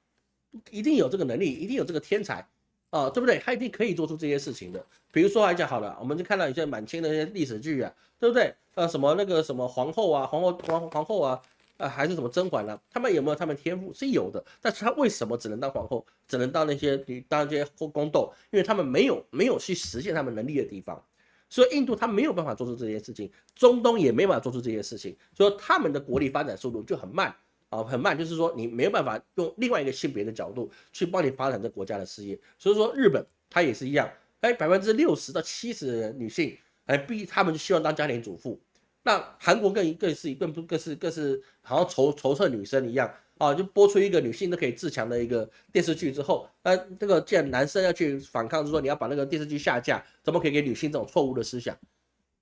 一定有这个能力，一定有这个天才对不对？他一定可以做出这些事情的。比如说来讲好了，我们就看到一些满清的那些历史剧啊，对不对？什么那个什么皇后啊，皇后啊，还是什么甄嬛啊，他们有没有他们天赋？是有的，但是他为什么只能当皇后，只能当那些宫斗？因为他们没有去实现他们能力的地方，所以印度他没有办法做出这些事情，中东也没办法做出这些事情，所以他们的国力发展速度就很慢。很慢，就是说你没有办法用另外一个性别的角度去帮你发展这国家的事业。所以说日本它也是一样，60%到70%的人女性，逼他们就希望当家庭主妇。那韩国更是好像仇恨女生一样就播出一个女性都可以自强的一个电视剧之后，这个既然男生要去反抗，就是说你要把那个电视剧下架，怎么可以给女性这种错误的思想？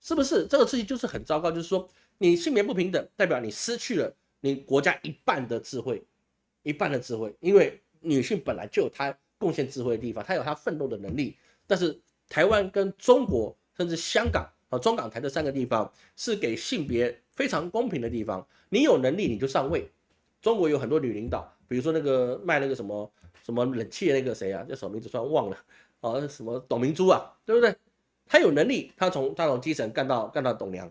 是不是这个事情就是很糟糕？就是说你性别不平等，代表你失去了你国家一半的智慧，因为女性本来就有她贡献智慧的地方，她有她奋斗的能力。但是台湾跟中国甚至香港中港台这3个地方是给性别非常公平的地方，你有能力你就上位。中国有很多女领导，比如说那个卖那个什么冷气的那个谁啊，叫什么名字突然忘了什么董明珠啊，对不对？她有能力，她从基层干到董娘。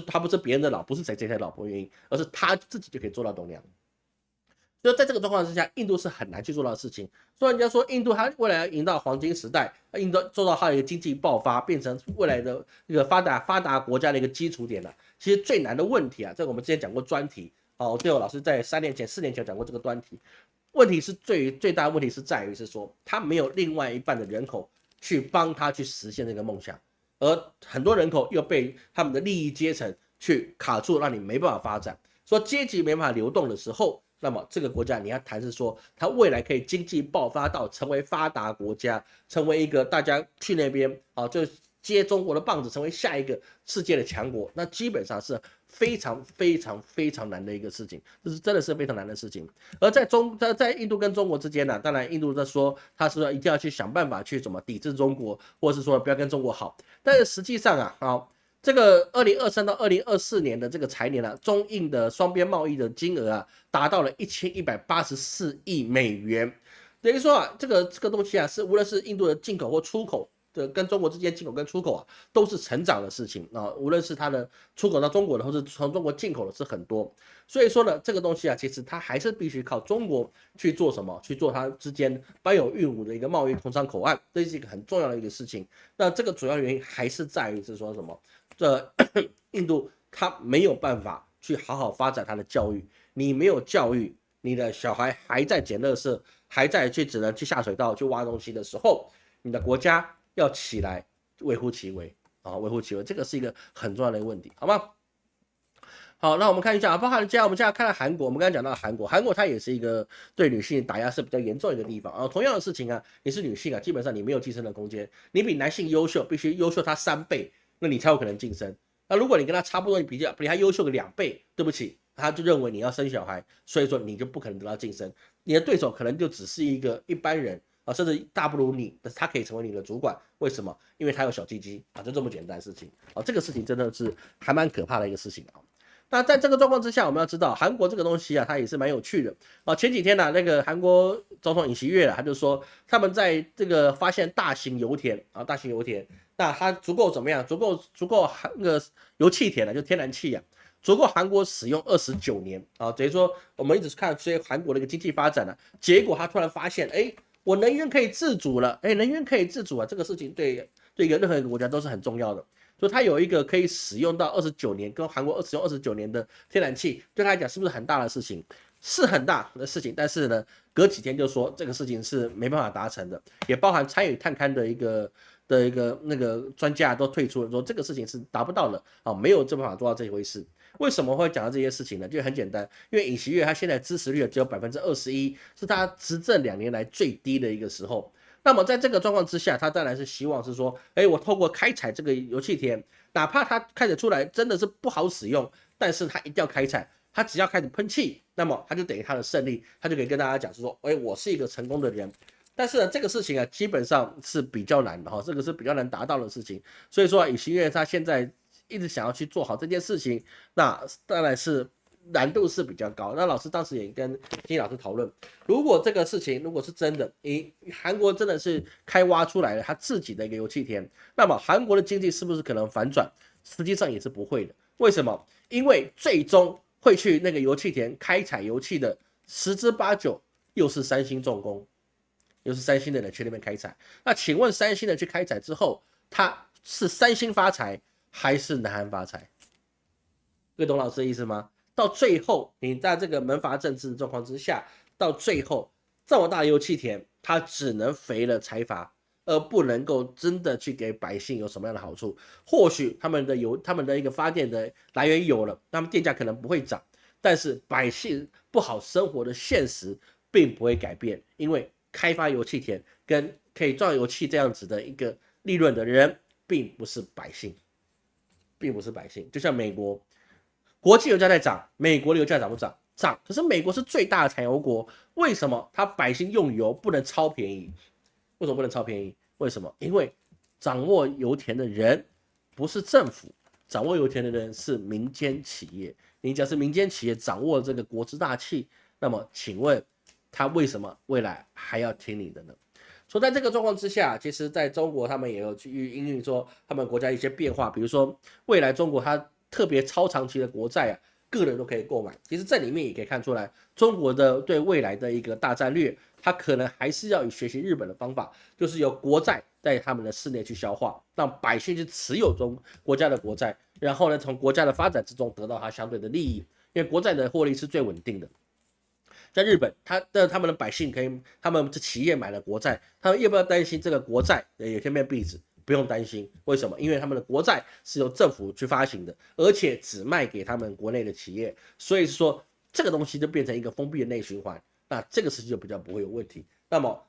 他不是别人的不是谁的老婆原因，而是他自己就可以做到董娘。所以在这个状况之下，印度是很难去做到的事情。所以人家说印度它未来要迎到黄金时代，印度做到它的一个经济爆发，变成未来的一个发达国家的一个基础点了。其实最难的问题这个我们之前讲过专题对，我老师在4年前讲过这个专题。问题是最大的问题是在于是说，他没有另外一半的人口去帮他去实现这个梦想。而很多人口又被他们的利益阶层去卡住，让你没办法发展。说阶级没办法流动的时候，那么这个国家你要谈是说，它未来可以经济爆发到成为发达国家，成为一个大家去那边就接中国的棒子，成为下一个世界的强国，那基本上是非常难的一个事情，这是真的是非常难的事情。而在印度跟中国之间呢，当然印度在说他是一定要去想办法去怎么抵制中国，或者是说不要跟中国好。但是实际上这个2023到2024年的这个财年中印的双边贸易的金额达到了1184亿美元，等于说这个东西是无论是印度的进口或出口。跟中国之间进口跟出口都是成长的事情无论是它的出口到中国的，或是从中国进口的是很多。所以说呢，这个东西其实它还是必须靠中国去做什么，去做它之间班有运武的一个贸易通商口岸，这是一个很重要的一个事情。那这个主要原因还是在于是说什么？印度它没有办法去好好发展它的教育，你没有教育，你的小孩还在捡垃圾，还在只能去下水道去挖东西的时候，你的国家要起来微乎其微这个是一个很重要的问题，好吗？好，那我们看一下包含我们现在看到韩国，我们刚才讲到韩国它也是一个对女性打压是比较严重的一个地方同样的事情你是女性基本上你没有晋升的空间，你比男性优秀，必须优秀他3倍，那你才有可能晋升。那如果你跟他差不多，你比他优秀个2倍，对不起，他就认为你要生小孩，所以说你就不可能得到晋升，你的对手可能就只是一个一般人。啊，甚至大不如你，但是他可以成为你的主管，为什么？因为他有小鸡鸡啊，就这么简单的事情啊，这个事情真的是还蛮可怕的一个事情啊。那在这个状况之下，我们要知道韩国这个东西啊，它也是蛮有趣的啊。前几天呢、那个韩国总统尹锡悦他就说他们在这个发现大型油田啊，大型油田，那它足够怎么样？足够那个油气田呢，就天然气啊，足够韩国使用29年啊。等于说我们一直看这些韩国的一个经济发展呢、结果他突然发现，哎，我能源可以自主了，哎，能源可以自主啊，这个事情对任何一个国家都是很重要的。就它有一个可以使用到29年，跟韩国使用29年的天然气，对他来讲是不是很大的事情？是很大的事情，但是呢，隔几天就说这个事情是没办法达成的，也包含参与探勘的一个那个专家都退出了，说这个事情是达不到的啊，没有这办法做到这一回事。为什么会讲到这些事情呢？就很简单，因为尹锡悦他现在支持率只有21%，是他执政2年来最低的一个时候。那么在这个状况之下，他当然是希望是说，哎，我透过开采这个油气田，哪怕它开采出来真的是不好使用，但是他一定要开采，他只要开始喷气，那么他就等于他的胜利，他就可以跟大家讲说，哎，我是一个成功的人。但是呢，这个事情啊，基本上是比较难的哈，这个是比较难达到的事情。所以说，尹锡悦他现在一直想要去做好这件事情，那当然是难度是比较高。那老师当时也跟金老师讨论，如果这个事情如果是真的，韩国真的是开挖出来了他自己的一个油气田，那么韩国的经济是不是可能反转？实际上也是不会的。为什么？因为最终会去那个油气田开采油气的十之八九又是三星重工，又是三星的人去那边开采。那请问三星的去开采之后，他是三星发财还是南韩发财？各位懂老师的意思吗？到最后，你在这个门阀政治的状况之下，到最后这么大的油气田，它只能肥了财阀，而不能够真的去给百姓有什么样的好处。或许他们的一个发电的来源有了，那么电价可能不会涨，但是百姓不好生活的现实并不会改变，因为开发油气田跟可以赚油气这样子的一个利润的人，并不是百姓，并不是百姓。就像美国。国际油价在涨，美国的油价涨不涨？涨。可是美国是最大的产油国，为什么它百姓用油不能超便宜？为什么不能超便宜？为什么？因为掌握油田的人不是政府，掌握油田的人是民间企业。你只要是民间企业掌握这个国之大器，那么请问他为什么未来还要听你的呢？所以在这个状况之下，其实在中国他们也有去因应说他们国家一些变化，比如说未来中国它特别超长期的国债啊，个人都可以购买。其实这里面也可以看出来，中国的对未来的一个大战略，它可能还是要以学习日本的方法，就是由国债在他们的室内去消化，让百姓去持有国家的国债，然后呢，从国家的发展之中得到它相对的利益，因为国债的获利是最稳定的。在日本，他们的百姓可以，他们的企业买了国债，他们要不要担心这个国债有一天变壁纸？不用担心，为什么？因为他们的国债是由政府去发行的，而且只卖给他们国内的企业，所以说这个东西就变成一个封闭的内循环，那这个事情就比较不会有问题。那么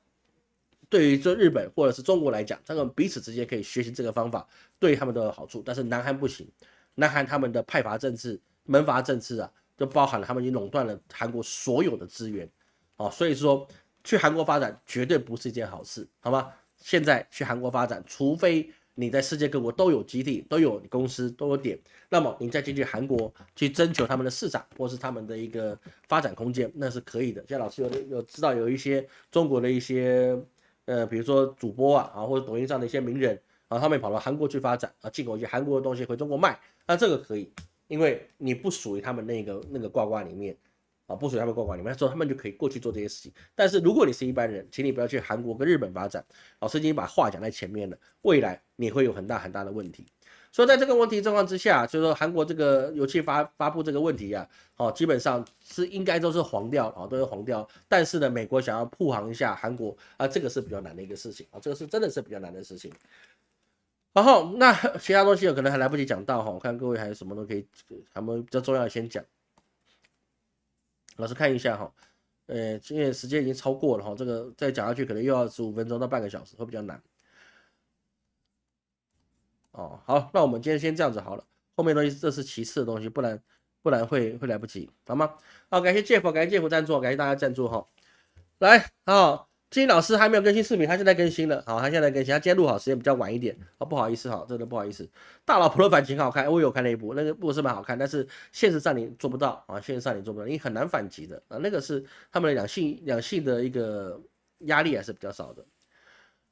对于这日本或者是中国来讲，他们彼此之间可以学习这个方法，对他们都有好处。但是南韩不行，南韩他们的派阀政治、门阀政治啊，就包含了他们已经垄断了韩国所有的资源，所以说去韩国发展绝对不是一件好事，好吗？现在去韩国发展，除非你在世界各国都有基地、都有公司、都有点，那么你再进去韩国去征求他们的市场或是他们的一个发展空间，那是可以的。像老师有知道有一些中国的一些比如说主播啊，或者抖音上的一些名人啊，他们跑到韩国去发展啊，进口一些韩国的东西回中国卖，那这个可以，因为你不属于他们那个挂挂里面。不属于他们挂里面，所以他们就可以过去做这些事情。但是如果你是一般人，请你不要去韩国跟日本发展。老师已经把话讲在前面了，未来你会有很大很大的问题。所以在这个问题状况之下，就是说韩国这个油气发布这个问题啊，基本上是应该都是黄掉都是黄掉。但是呢，美国想要护航一下韩国啊，这个是比较难的一个事情这个是真的是比较难的事情。然后那其他东西有可能还来不及讲到我看各位还有什么都可以，他们比较重要的先讲。老师看一下因为时间已经超过了这个再讲下去可能又要15分钟到半个小时，会比较难。好，那我们今天先这样子好了，后面东西这是其次的东西，不然会来不及，好吗？好，感谢 Jeff， 感谢 Jeff 赞助，感谢大家赞助来金英老师还没有更新视频，他现在更新了，好，他现在更新，他今天录好时间比较晚一点，啊，不好意思哈，真的不好意思。大老婆的反击很好看，我有看那一部，那个部是蛮好看，但是现实上你做不到啊，现实上你做不到，你很难反击的啊，那个是他们两性的一个压力还是比较少的。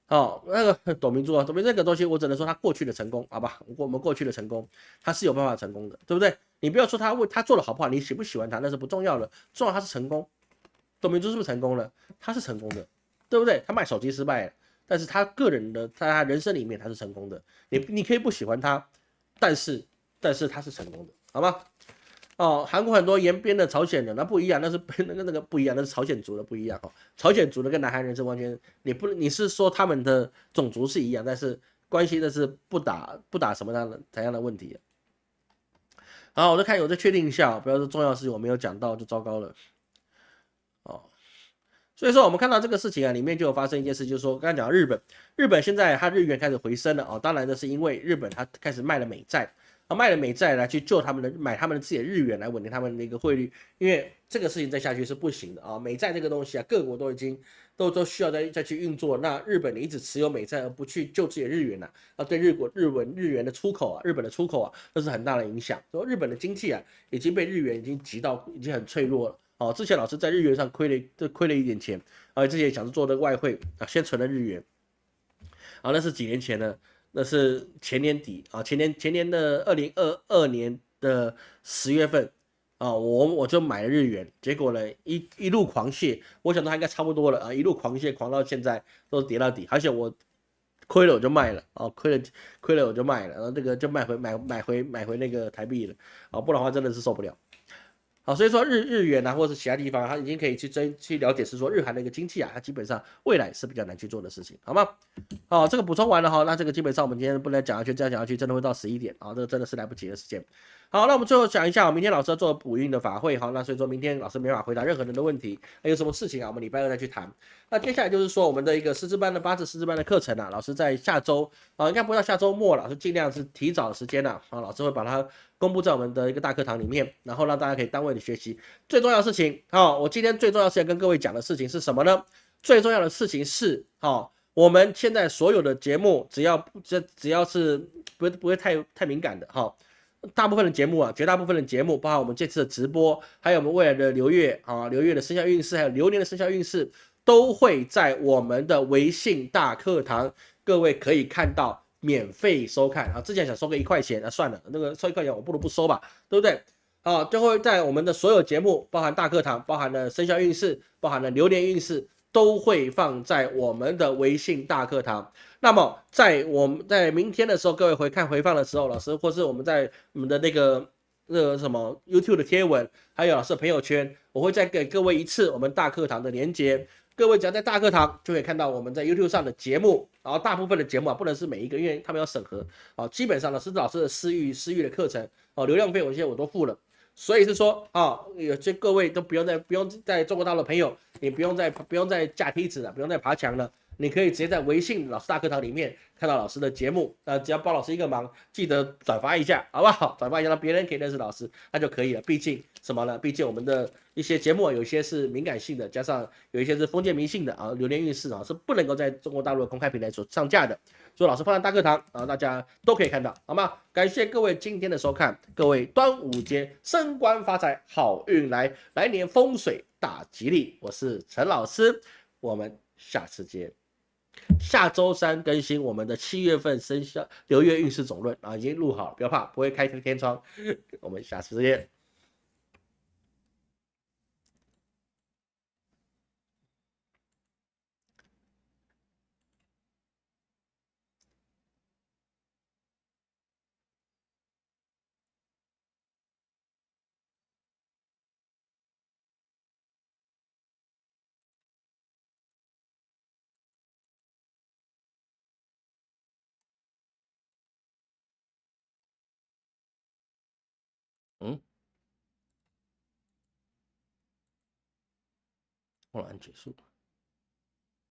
哦，那个董明珠啊，董明珠这个东西，我只能说他过去的成功，好吧？我们过去的成功，他是有办法成功的，对不对？你不要说他做的好不好，你喜不喜欢他那是不重要的，重要他是成功。董明珠是不是成功了？他是成功的，对不对？他卖手机失败了，但是他个人的，在他人生里面他是成功的。你可以不喜欢他，但是他是成功的，好吗？哦，韩国很多延边的朝鲜人，那不一样，那是那个不一样，那是朝鲜族的不一样哦。朝鲜族的跟南韩人是完全，你是说他们的种族是一样，但是关系的是不打什么样的怎样的问题。好，我再确定一下，不要说重要的事情我没有讲到就糟糕了。哦，所以说我们看到这个事情啊，里面就有发生一件事，就是说刚刚讲日本，日本现在它日元开始回升了哦，当然呢是因为日本它开始卖了美债。卖了美债来去救他们的，买他们的自己的日元来稳定他们的一个汇率，因为这个事情再下去是不行的啊。美债这个东西啊，各国都已经都需要再去运作。那日本你一直持有美债而不去救自己的日元啊，对日元的出口啊，日本的出口啊，这是很大的影响。所以日本的经济啊，已经被日元已经急到已经很脆弱了。哦，之前老师在日元上亏了一点钱，之前想着做的外汇啊，先存了日元，那是几年前呢？那是前年底啊，前年的2022年的10月份啊，我就买了日元，结果呢一路狂泻，我想到它应该差不多了啊，一路狂泻狂到现在都跌到底，而且我亏了我就卖了啊，亏了我就卖了，然后这个就买回那个台币了啊，不然的话真的是受不了。好，所以说日元啊，或者是其他地方，它已经可以去了解，是说日韩的一个经济啊，它基本上未来是比较难去做的事情，好吗？好，这个补充完了哈，那这个基本上我们今天不能讲下去，这样讲下去真的会到11点啊，这个真的是来不及的时间。好，那我们最后讲一下，明天老师要做补运的法会，好，那所以说明天老师没法回答任何人的问题，还有什么事情啊，我们礼拜二再去谈。那接下来就是说我们的一个师资班的八字师资班的课程啊，老师在下周啊，应该不会到下周末了，是尽量是提早的时间啊，老师会把它公布在我们的一个大课堂里面，然后让大家可以单位的学习。最重要的事情，我今天最重要是要跟各位讲的事情是什么呢？最重要的事情是，我们现在所有的节目，只要是不会太敏感的大部分的节目啊，绝大部分的节目，包括我们这次的直播，还有我们未来的流月的生肖运势，还有流年的生肖运势，都会在我们的微信大课堂，各位可以看到免费收看啊。之前想收个1块钱算了，那个收1块钱我不如不收吧，对不对？就会在我们的所有节目，包含大课堂，包含了生肖运势，包含了流年运势，都会放在我们的微信大课堂。那么我们在明天的时候，各位回放的时候，老师或是我们在我们的那个什么 YouTube 的贴文，还有老师的朋友圈，我会再给各位一次我们大课堂的连接。各位只要在大课堂就可以看到我们在 YouTube 上的节目，然后大部分的节目不能是每一个，因为他们要审核基本上呢是老师的私域的课程流量费我现在我都付了。所以是说有些各位都不用在中国大陆的朋友，你不用再架梯子了，不用再爬墙了，你可以直接在微信老师大课堂里面看到老师的节目。只要帮老师一个忙，记得转发一下，好不好？转发一下，让别人可以认识老师，那就可以了。毕竟什么呢？毕竟我们的一些节目有些是敏感性的，加上有一些是封建迷信的流年运势是不能够在中国大陆的公开平台所上架的。所以老师放在大课堂大家都可以看到，好吗？感谢各位今天的收看，各位端午节升官发财，好运来，来年风水大吉利。我是陈老师，我们下次见。下周3更新我们的7月份生肖流月运势总论已经录好了，不要怕，不会开天窗。我们下次见。后来结束。